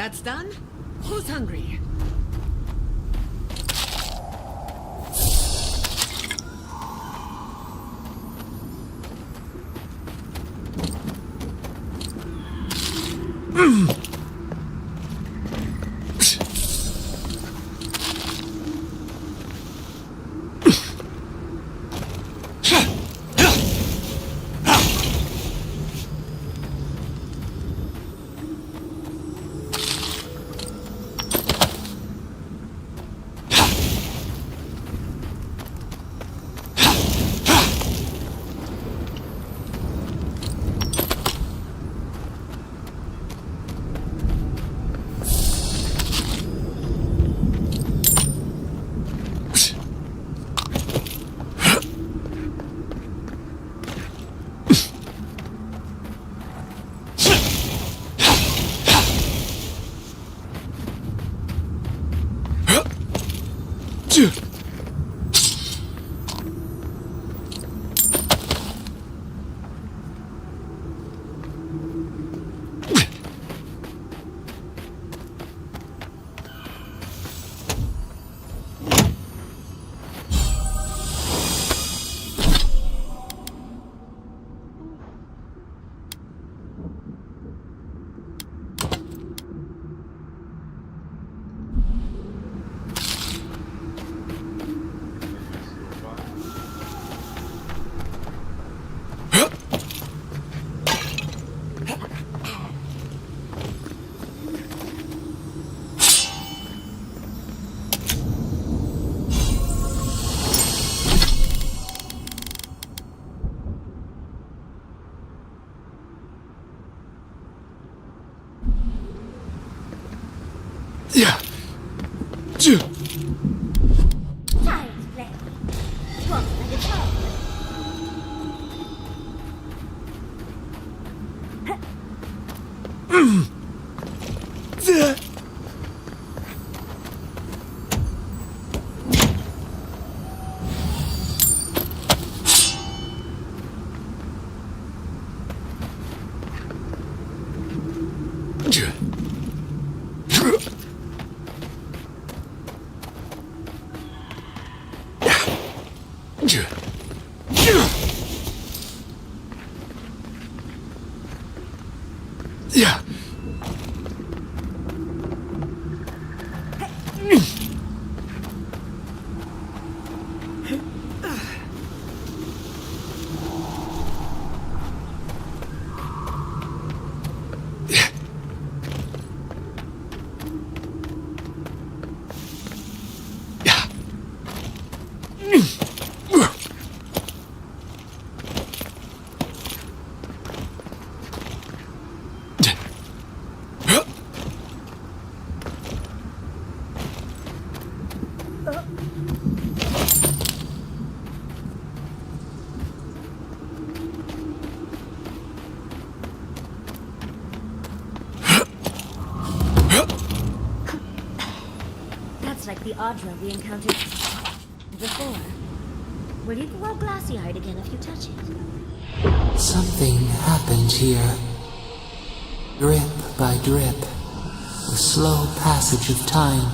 That's done? Who's hungry? Yeah. That's like the Audra we encountered before. Will you go all glassy-eyed again if you touch it? Something happened here. Drip by drip, the slow passage of time.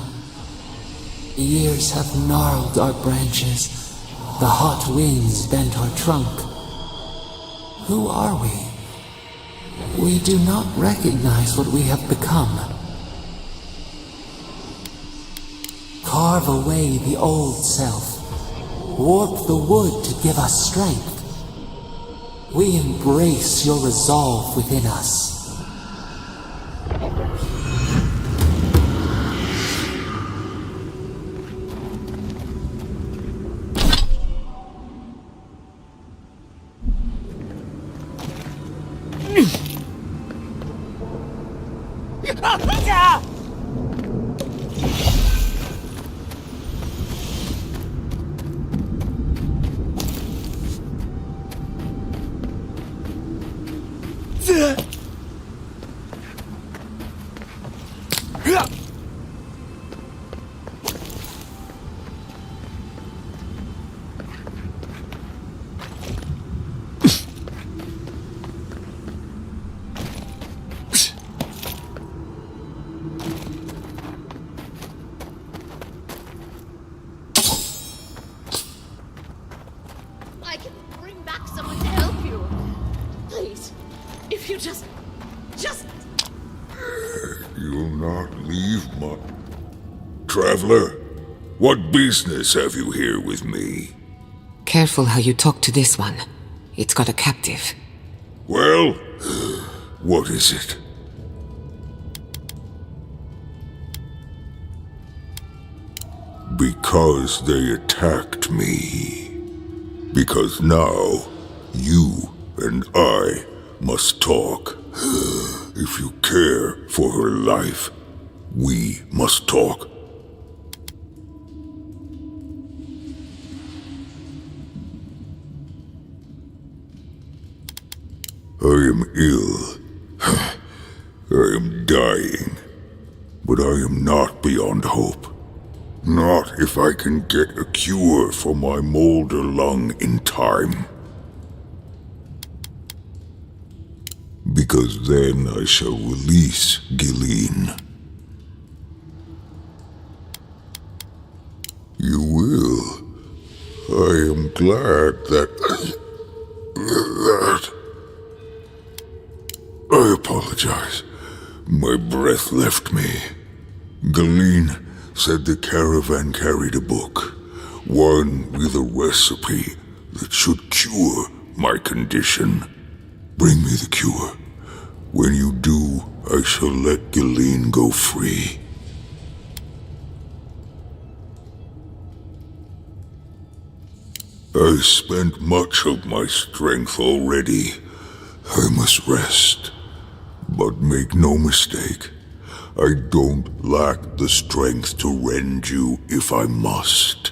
The years have gnarled our branches. The hot winds bent our trunk. Who are we? We do not recognize what we have become. Carve away the old self. Warp the wood to give us strength. We embrace your resolve within us. I can bring back someone to help you. Please, if you just... You'll not leave, Traveler, what business have you here with me? Careful how you talk to this one. It's got a captive. Well, what is it? Because they attacked me. Because now, you and I must talk. If you care for her life, we must talk. I am ill. I am dying. But I am not beyond hope. Not if I can get a cure for my molder lung in time. Because then I shall release Gilleen. You will. I am glad that... I apologize. My breath left me. Gilleen said the caravan carried a book. One with a recipe that should cure my condition. Bring me the cure. When you do, I shall let Gilleen go free. I spent much of my strength already. I must rest. But make no mistake, I don't lack the strength to rend you if I must.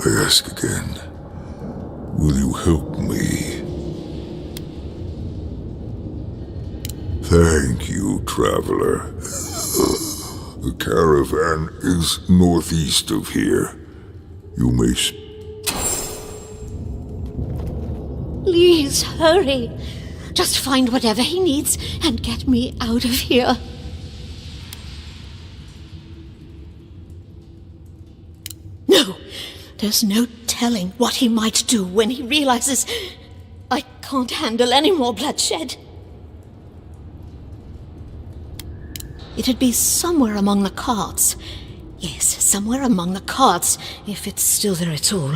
I ask again, will you help me? Thank you, traveler. The caravan is northeast of here. You may... Please, hurry. Just find whatever he needs and get me out of here. No, there's no telling what he might do when he realizes I can't handle any more bloodshed. It'd be somewhere among the cards. Yes, somewhere among the cards, if it's still there at all.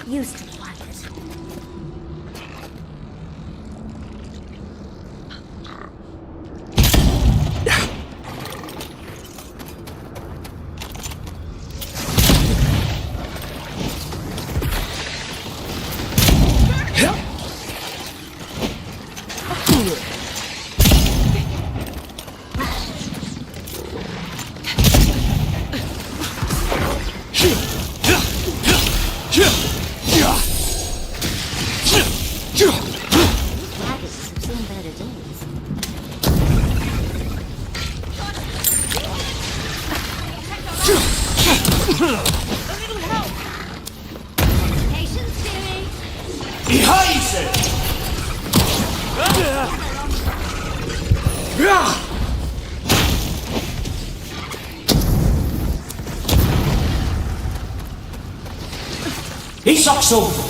Used to quiet. Isakso!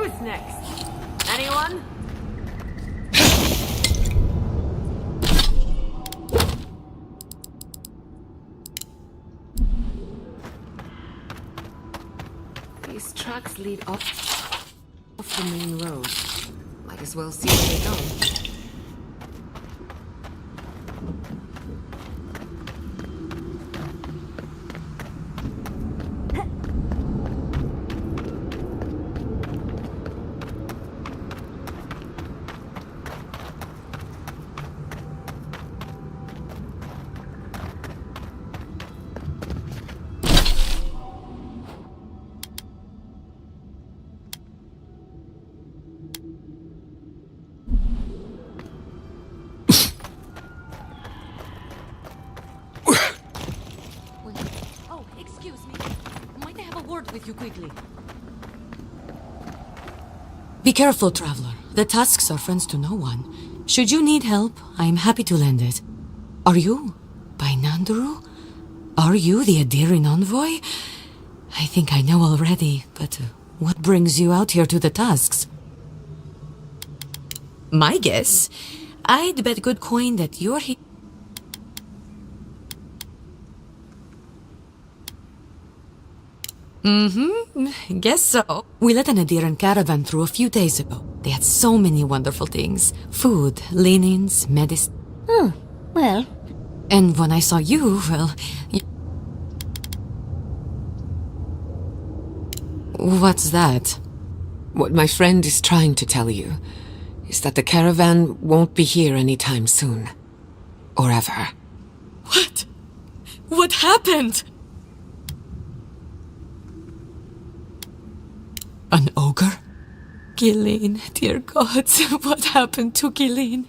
Who's next? Anyone? These tracks lead off the main road. Might as well see where they go. Oh, excuse me. Might I have a word with you quickly? Be careful, traveler. The tusks are friends to no one. Should you need help, I am happy to lend it. Are you by Nanduru? Are you the Adiran envoy? I think I know already, but what brings you out here to the tusks? My guess? I'd bet good coin that you're here. Guess so. We let an Adiran caravan through a few days ago. They had so many wonderful things. Food, linens, medicine. Well. And when I saw you, well... What's that? What my friend is trying to tell you is that the caravan won't be here anytime soon. Or ever. What? What happened? An ogre? Gilleen, dear gods, what happened to Gilleen?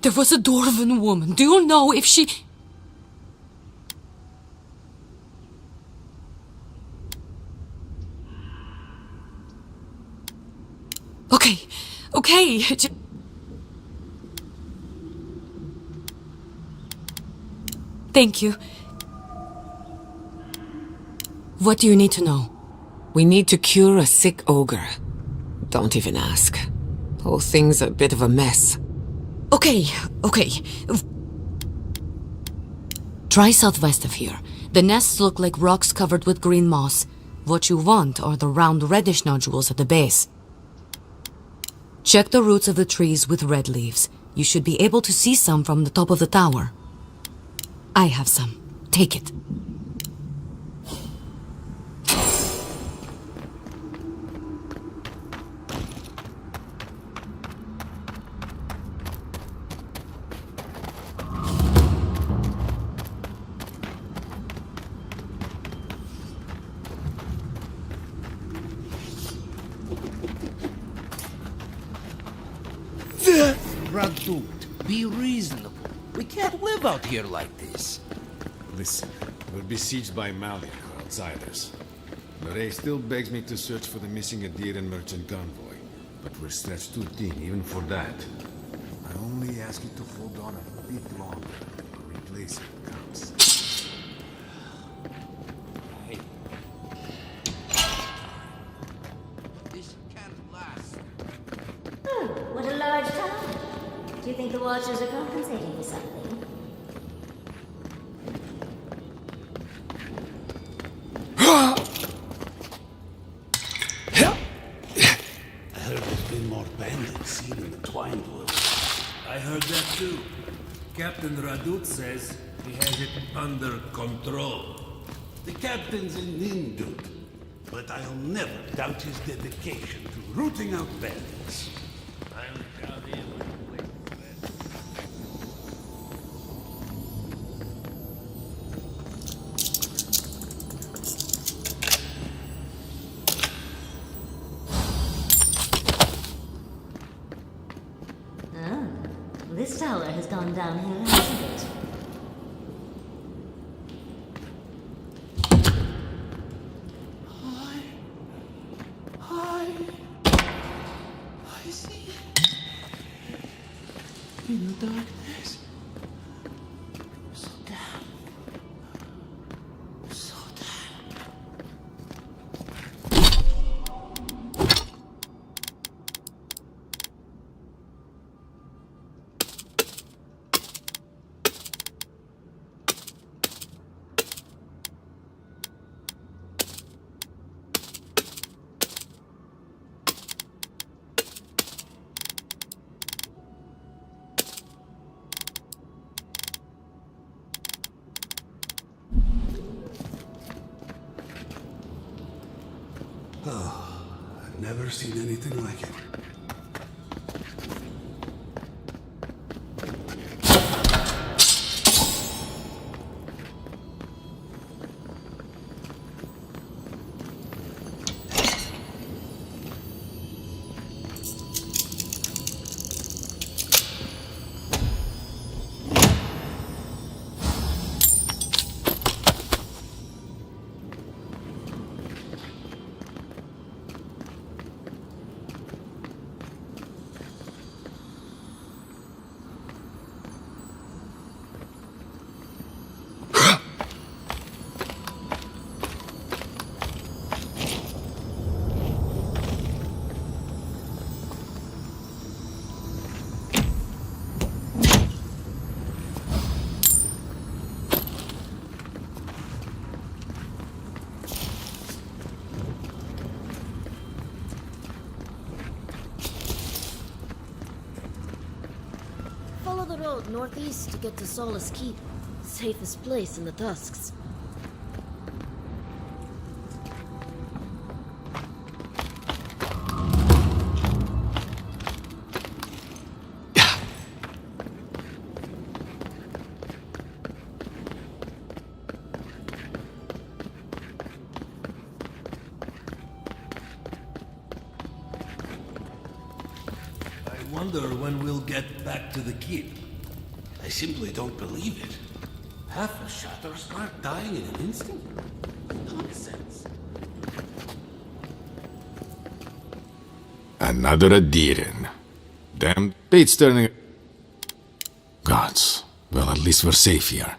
There was a dwarven woman. Do you know if she... Okay. Thank you. What do you need to know? We need to cure a sick ogre. Don't even ask. Whole thing's a bit of a mess. Okay. Try southwest of here. The nests look like rocks covered with green moss. What you want are the round reddish nodules at the base. Check the roots of the trees with red leaves. You should be able to see some from the top of the tower. I have some. Take it. Radut, be reasonable. We can't live out here like this. Listen, we're besieged by Malian or outsiders. Murray still begs me to search for the missing Adiran merchant convoy, but we're stretched too thin even for that. I only ask you to hold on a bit longer. A replacement comes. Hey. This can't last. Oh, what a large tower. Do you think the Watchers are compensating for something? I heard there's been more bandits seen in the Twined Woods. I heard that too. Captain Radut says he has it under control. The captain's a Nindut, but I'll never doubt his dedication to rooting out bandits. I'll count him. This tower has gone downhill, hasn't it? I see. In the darkness. So damn. So damn. Oh, I've never seen anything like it. Follow the road northeast to get to Solace Keep. Safest place in the Tusks. I wonder when we'll get back to the keep. I simply don't believe it. Half the shatters start dying in an instant. Nonsense. Another Adiran. Damn, fate's turning... Gods. Well, at least we're safe here.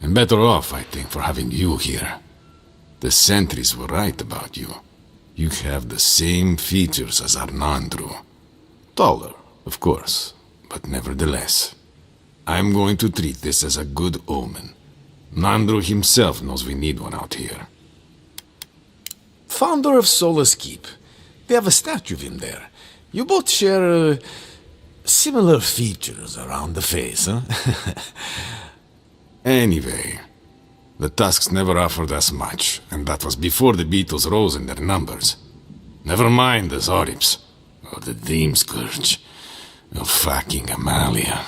And better off, I think, for having you here. The sentries were right about you. You have the same features as Arnandru. Taller, of course, but nevertheless. I'm going to treat this as a good omen. Nandru himself knows we need one out here. Founder of Solace Keep. They have a statue of him there. You both share similar features around the face, huh? Anyway, the Tusks never offered us much, and that was before the Beatles rose in their numbers. Never mind the Zorips, or the Dream Scourge, or fucking Amalia.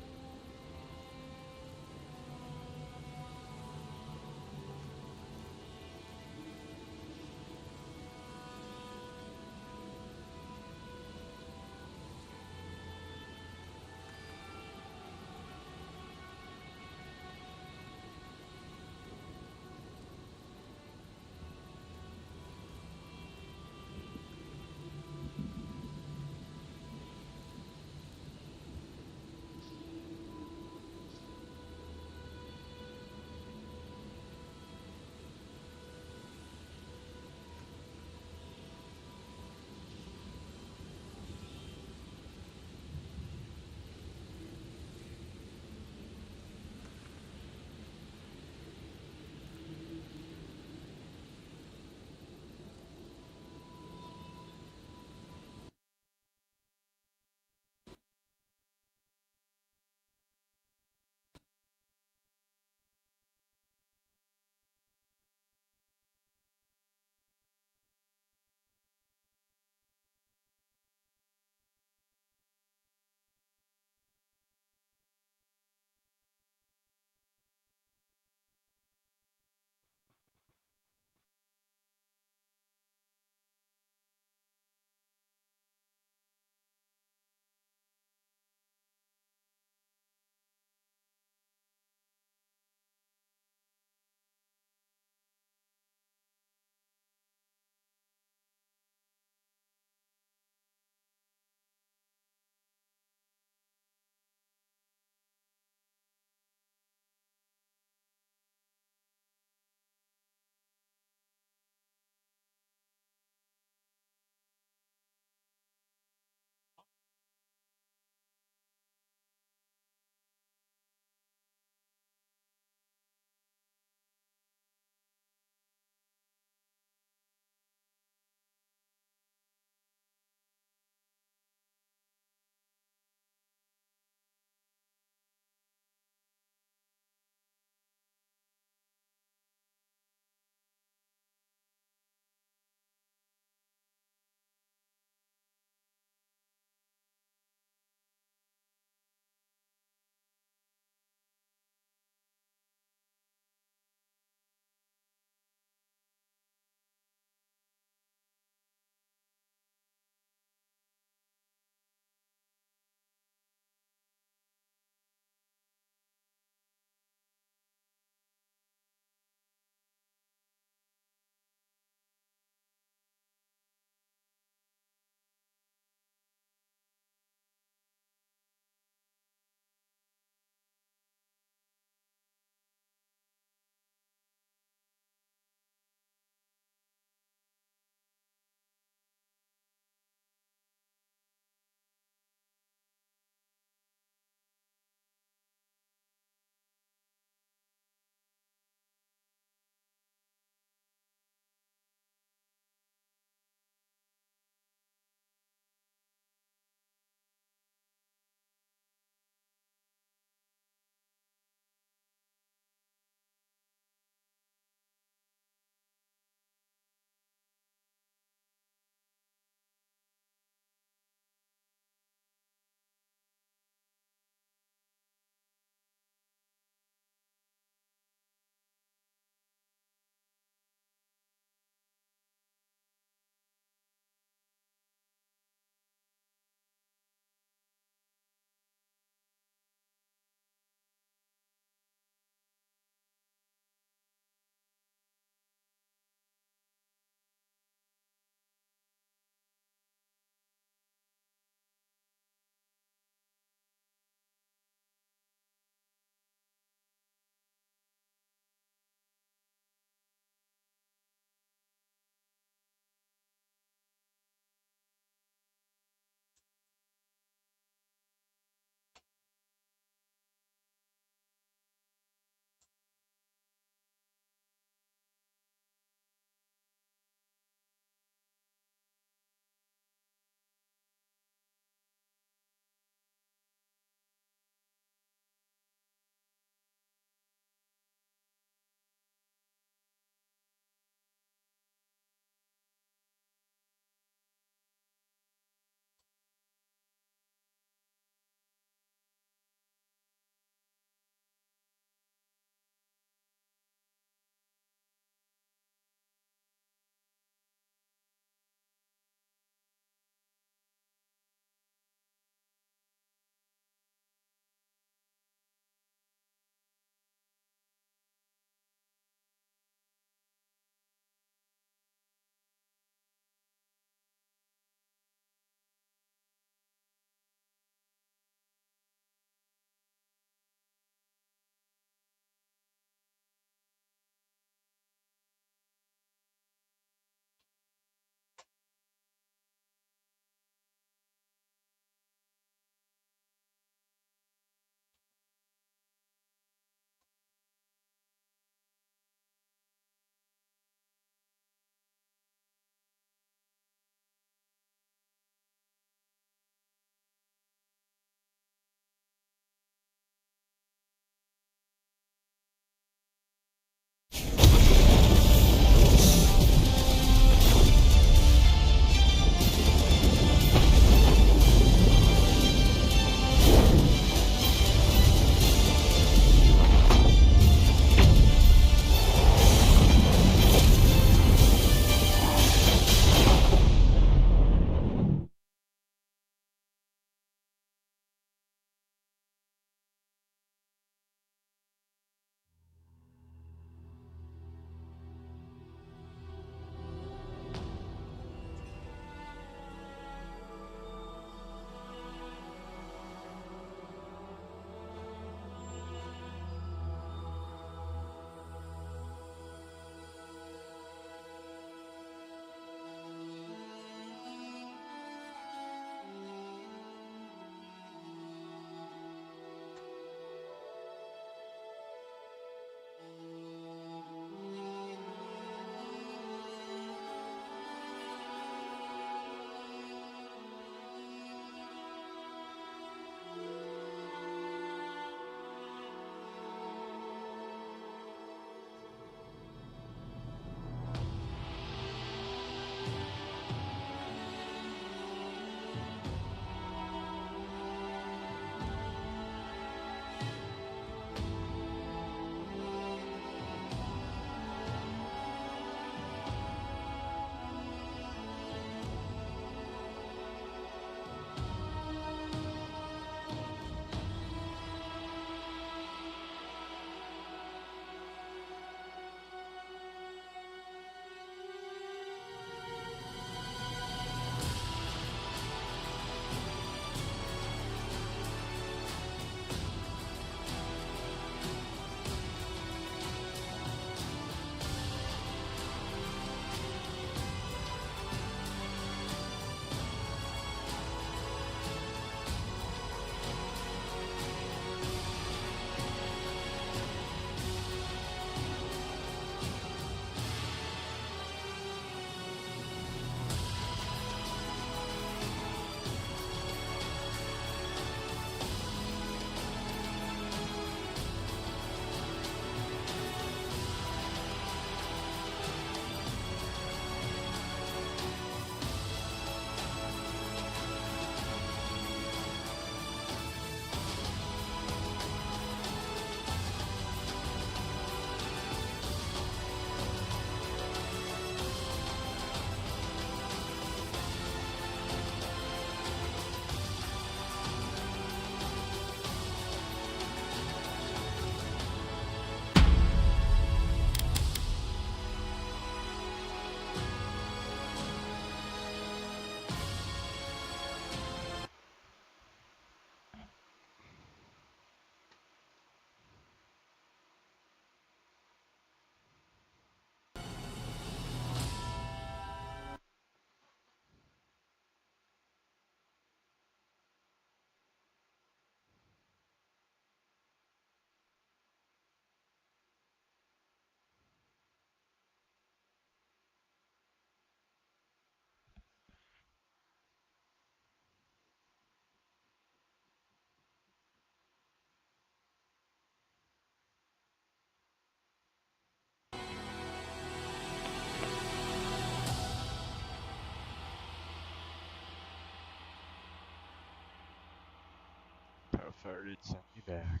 thought it sent me back.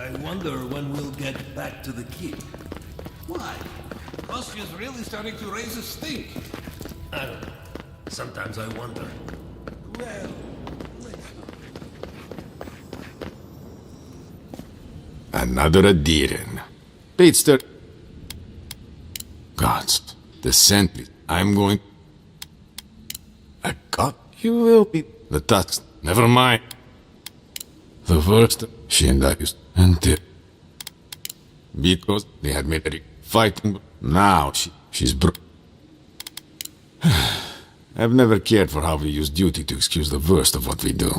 I wonder when we'll get back to the keep. Why? Russia's really starting to raise a stink. I don't know. Sometimes I wonder. Well, Another Adiran. Peter. Gods, the scent. I'm going. I got you will be the touch. Never mind. The first she and I used until because they had made a fighting. Now she's I've never cared for how we use duty to excuse the worst of what we do.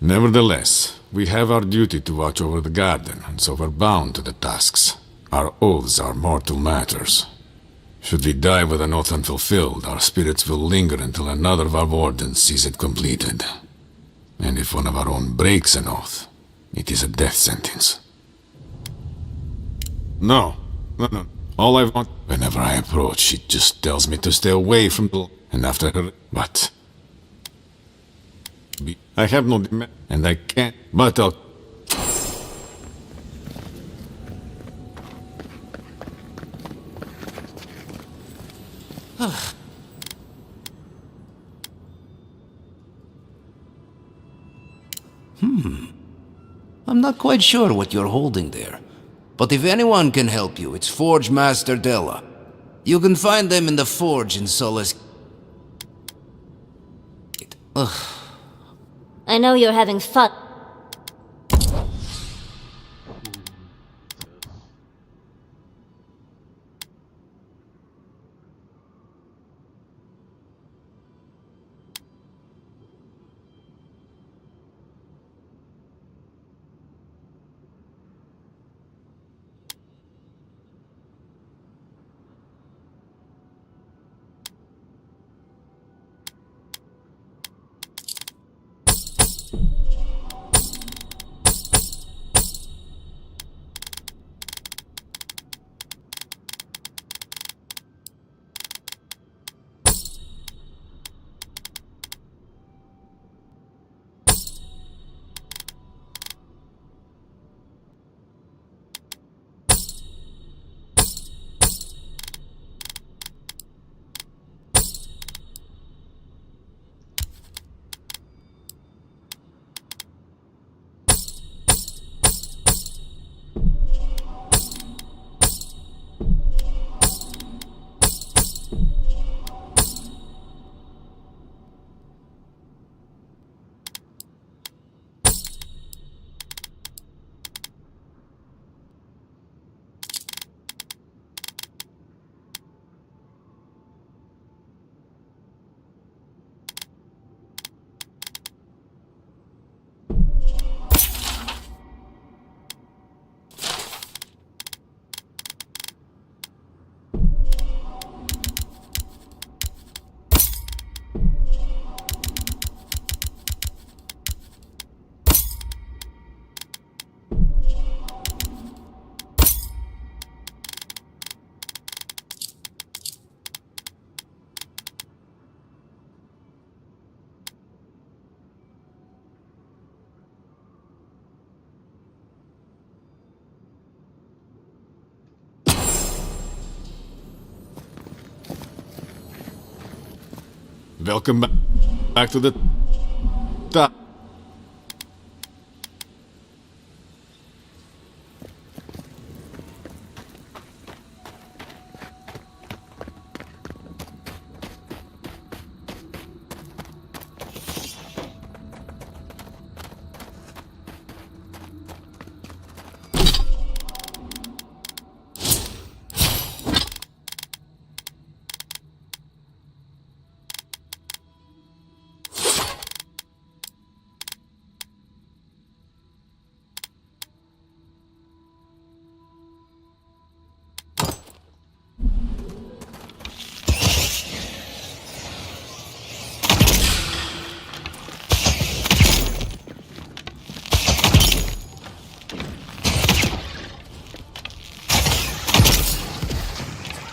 Nevertheless, we have our duty to watch over the garden, and so we're bound to the tasks. Our oaths are mortal matters. Should we die with an oath unfulfilled, our spirits will linger until another of our wardens sees it completed. And if one of our own breaks an oath, it is a death sentence. No. All I want, whenever I approach, she just tells me to stay away from the... And after her... But... I have no demand, and I can't... But I'll... I'm not quite sure what you're holding there. But if anyone can help you, it's Forge Master Della. You can find them in the forge in Solace. Ugh. I know you're having fun. Welcome back to the top.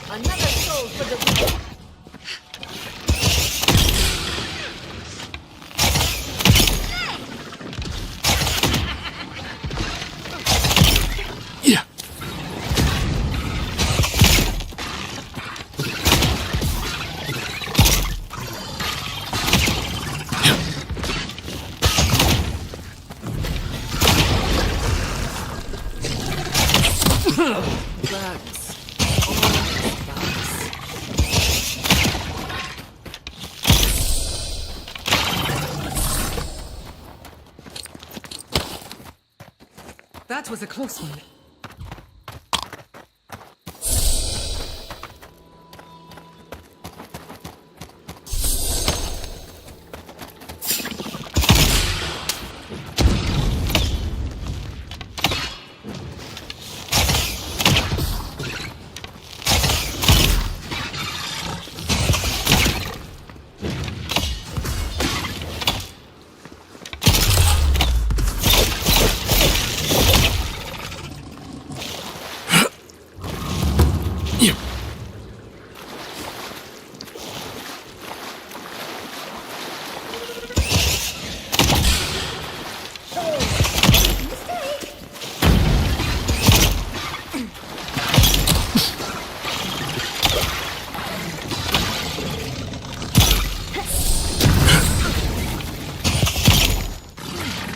Another soul for the weak. That was a close one.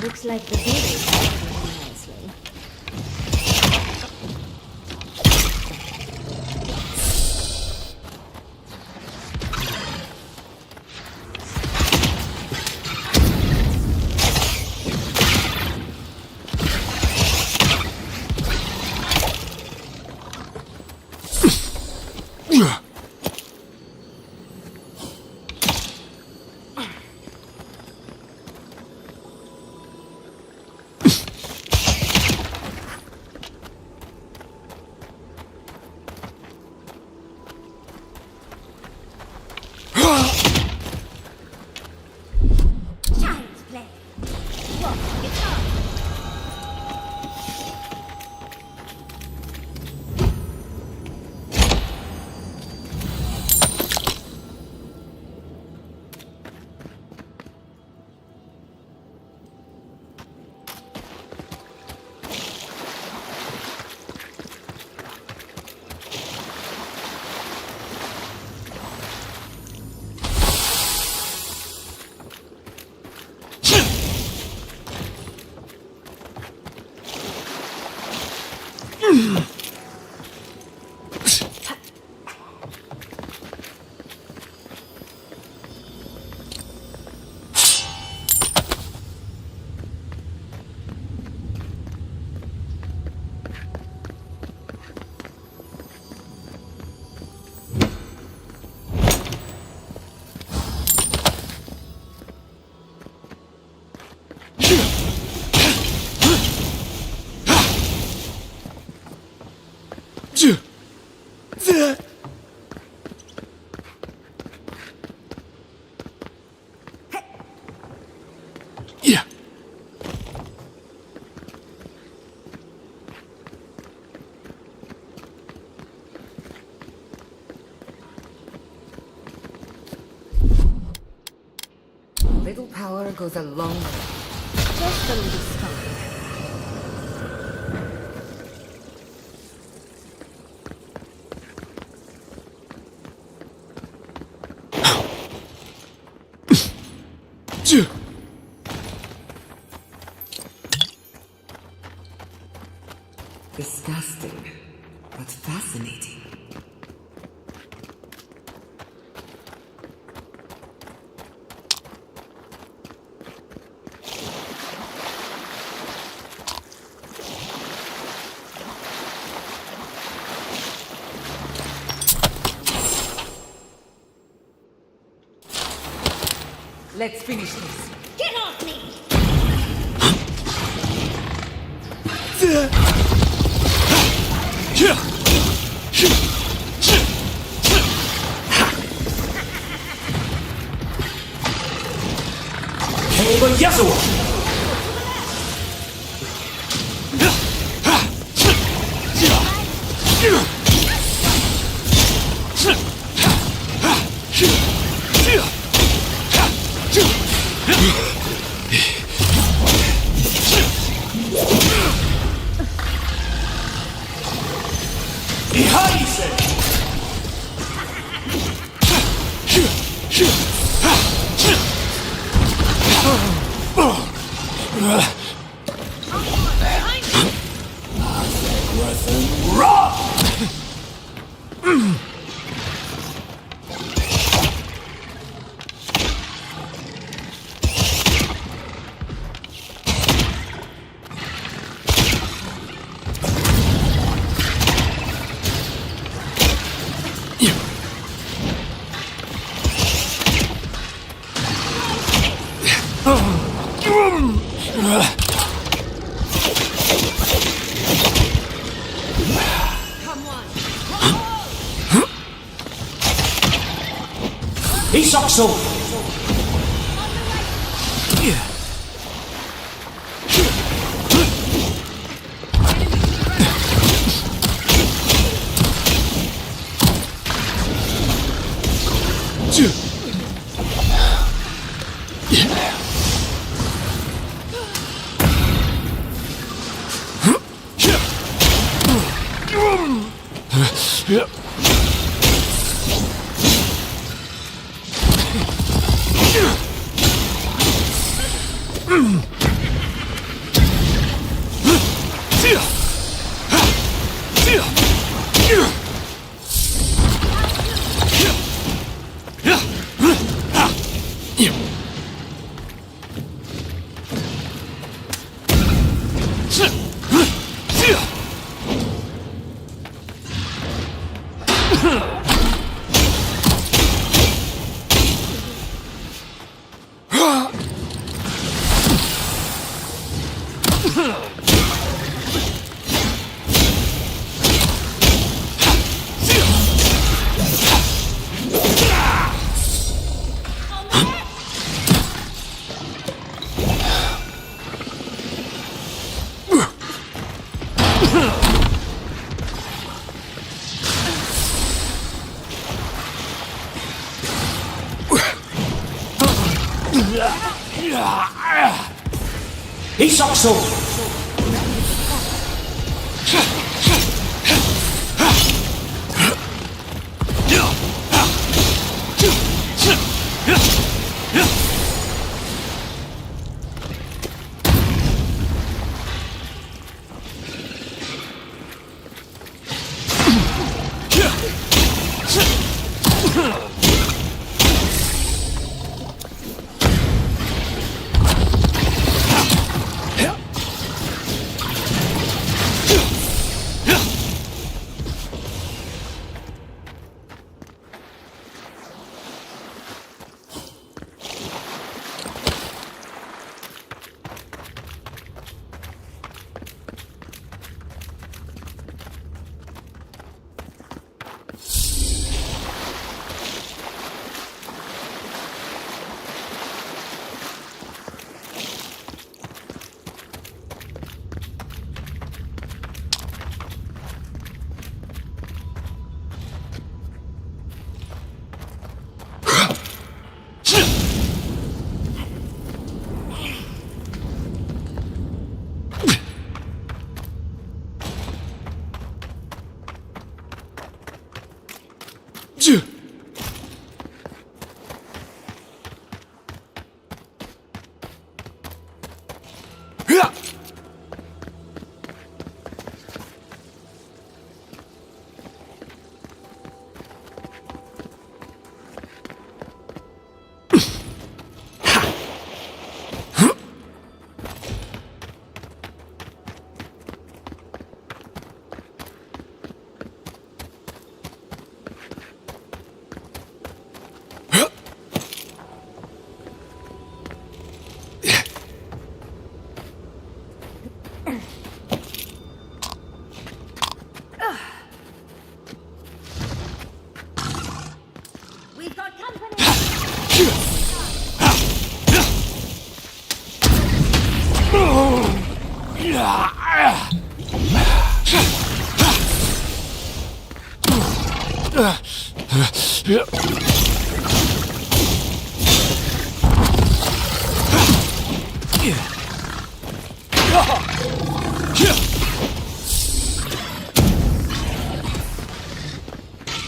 Looks like the baby is doing nicely. Child's play. Whoa, it's on. Little power goes a long way. Just a little spark. Disgusting, but fascinating. Let's finish this. Get off me!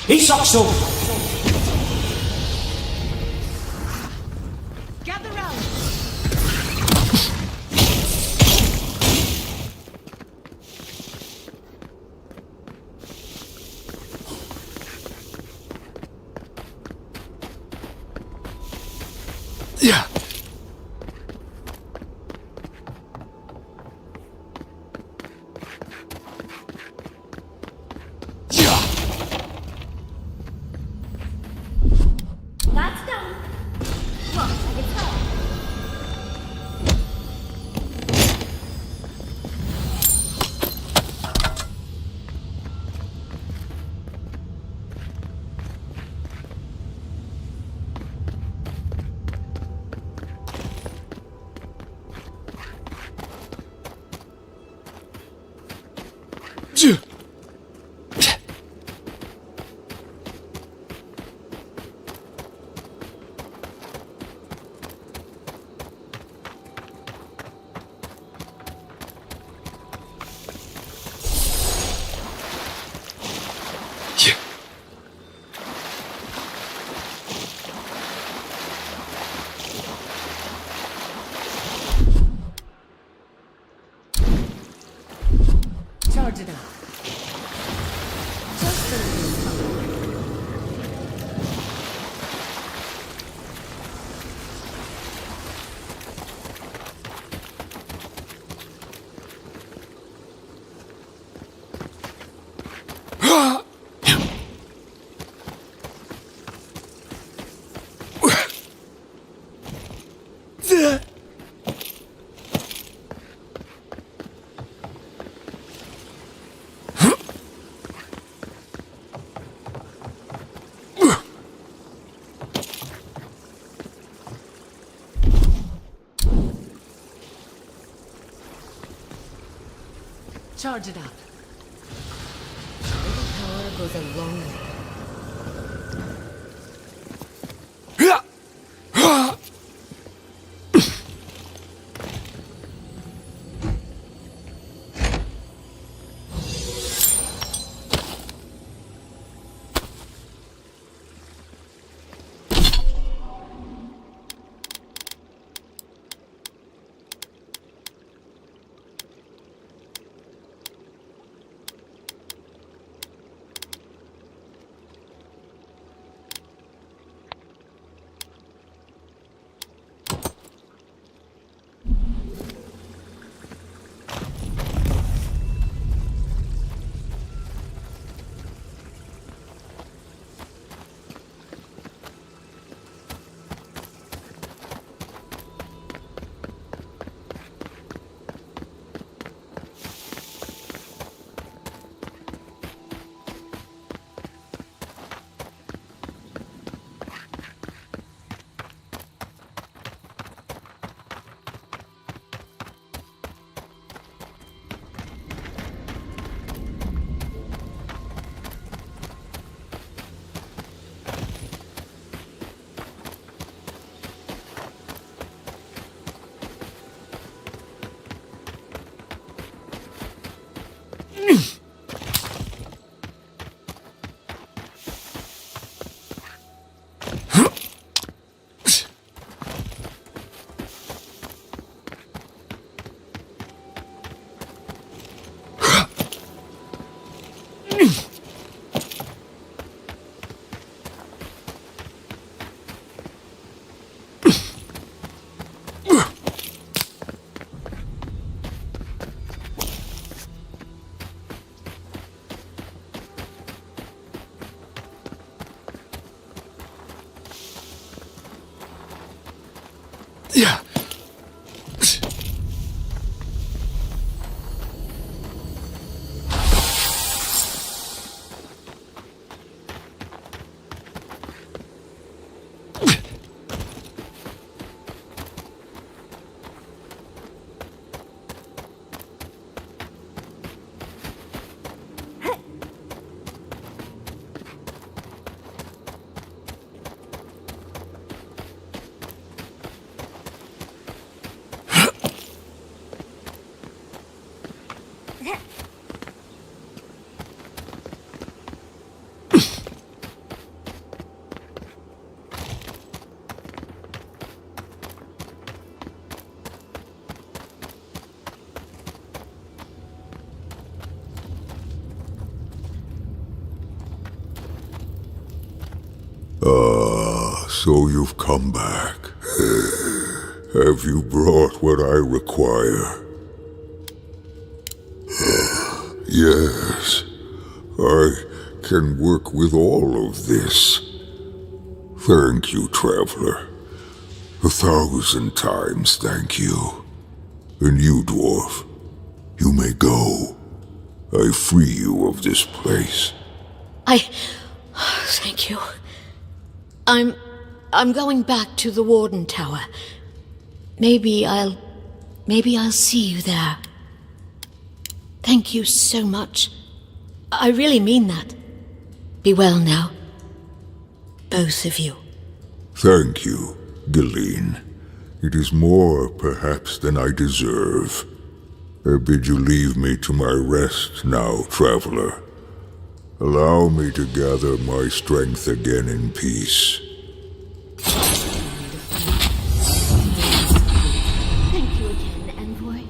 He's up so. Gather round. Yeah. That's done. Looks like it's home. Charge it up. Just a little. Charge it up. Little power goes a long way. Ah, so you've come back. Have you brought what I require? Yes, I can work with all of this. Thank you, traveler. 1,000 times thank you. And you, dwarf, you may go. I free you of this place. Thank you. I'm going back to the Warden Tower. Maybe I'll see you there. Thank you so much. I really mean that. Be well now. Both of you. Thank you, Galeen. It is more, perhaps, than I deserve. I bid you leave me to my rest now, traveler. Allow me to gather my strength again in peace. Thank you again, Envoy.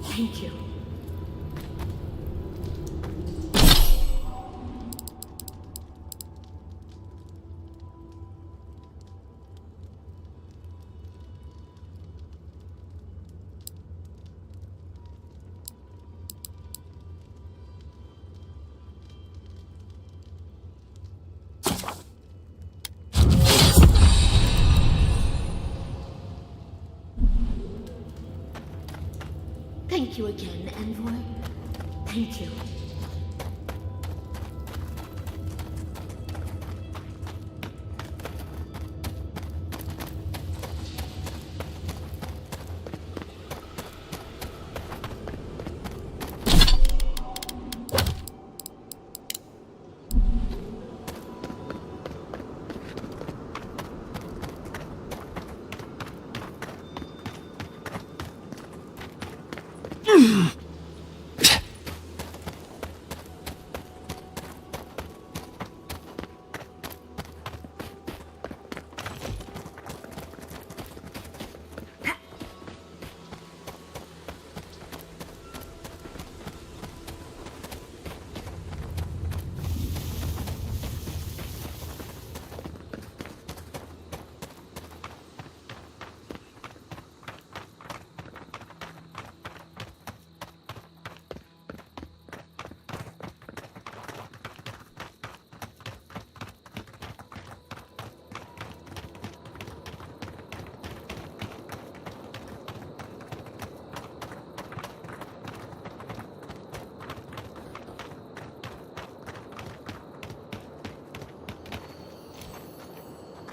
Thank you. Thank you again, Envoy. Thank you.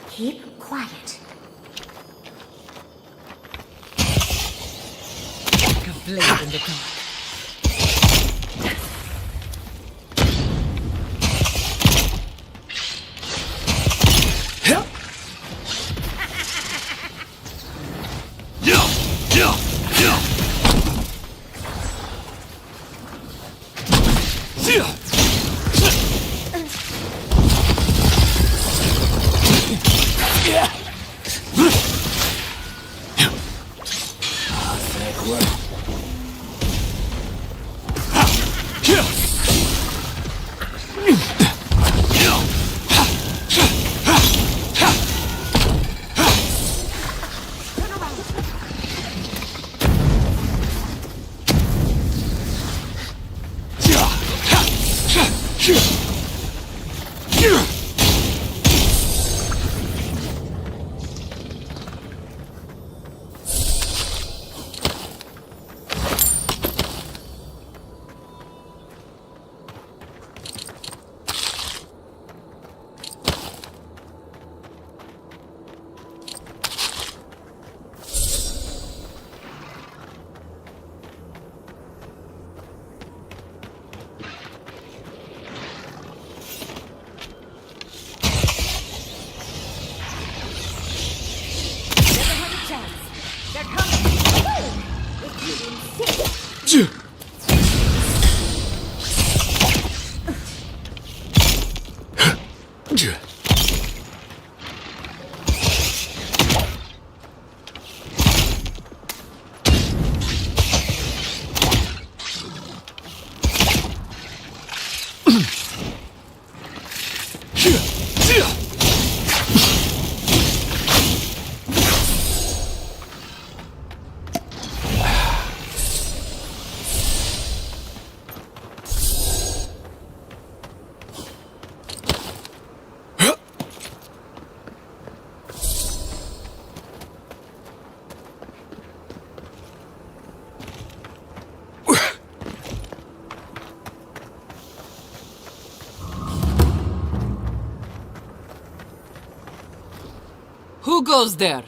Keep quiet. Like a blade in the dark. Who goes there?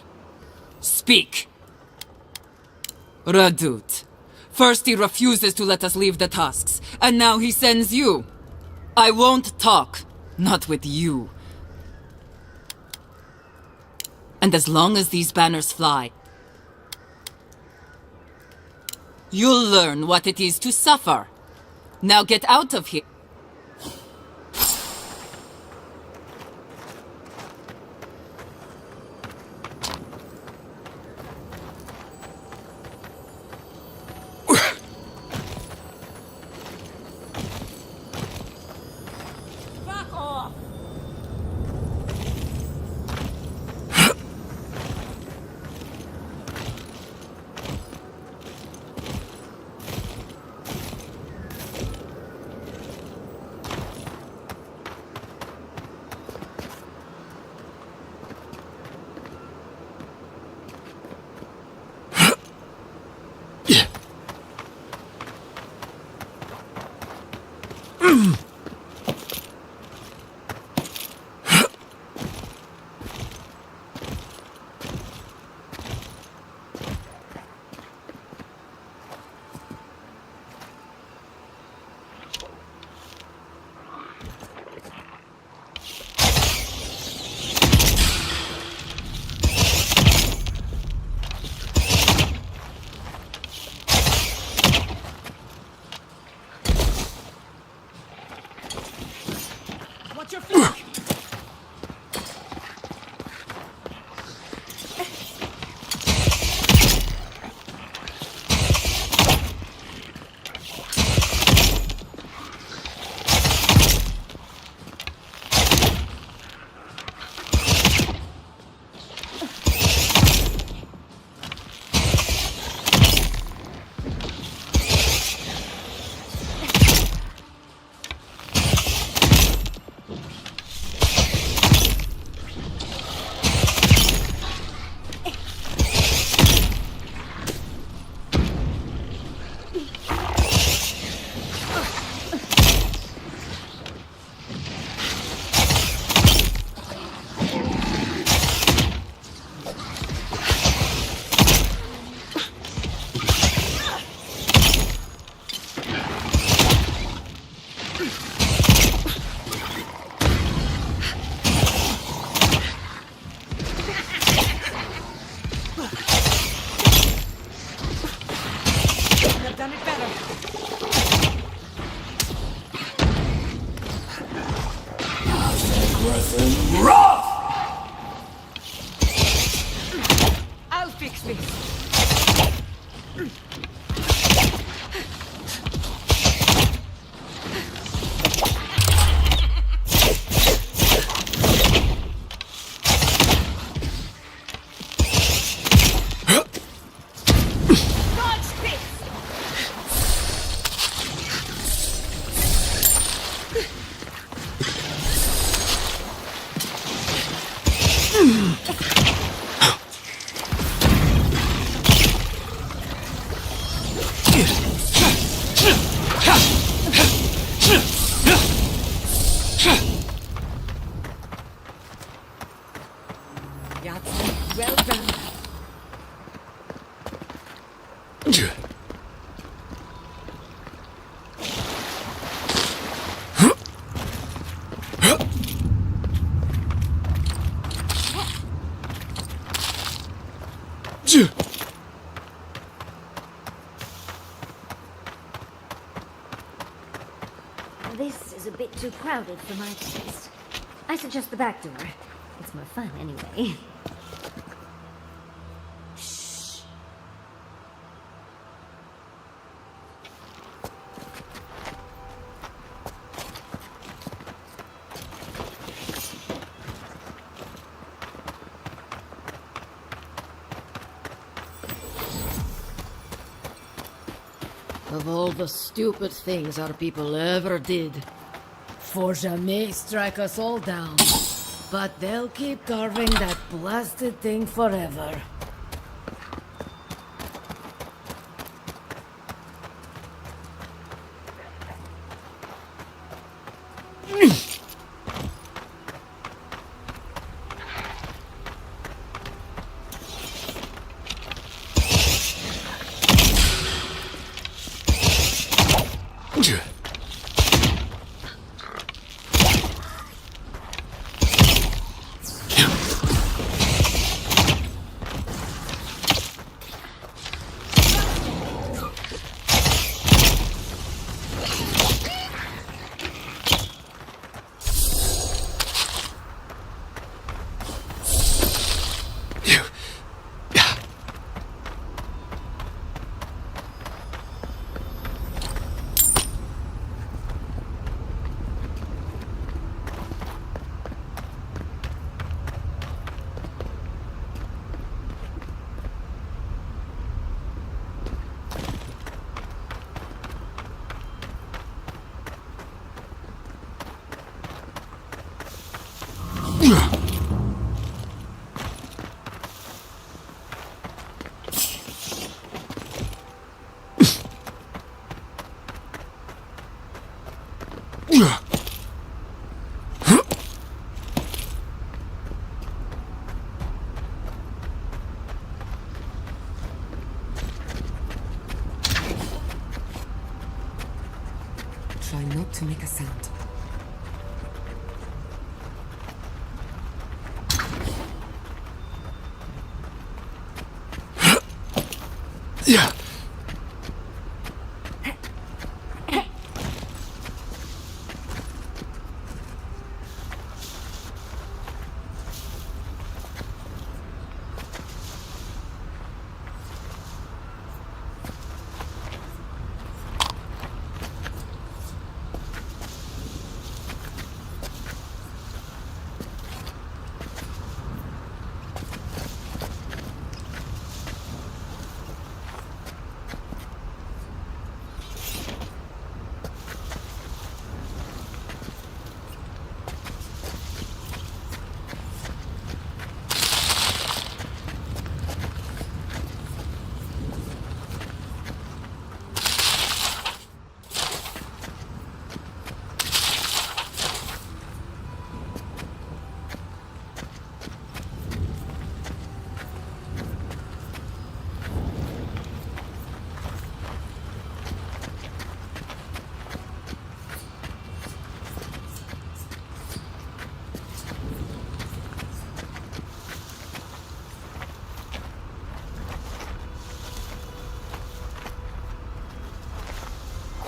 Speak. Radut. First he refuses to let us leave the tusks, and now he sends you. I won't talk. Not with you. And as long as these banners fly, you'll learn what it is to suffer. Now get out of here. Watch your flank! I'll fix this. Well done. This is a bit too crowded for my taste. I suggest the back door. It's more fun anyway. Of all the stupid things our people ever did, Forja may strike us all down, but they'll keep carving that blasted thing forever. Try not to make a sound. Yeah.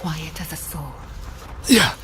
Quiet as a soul. Yeah.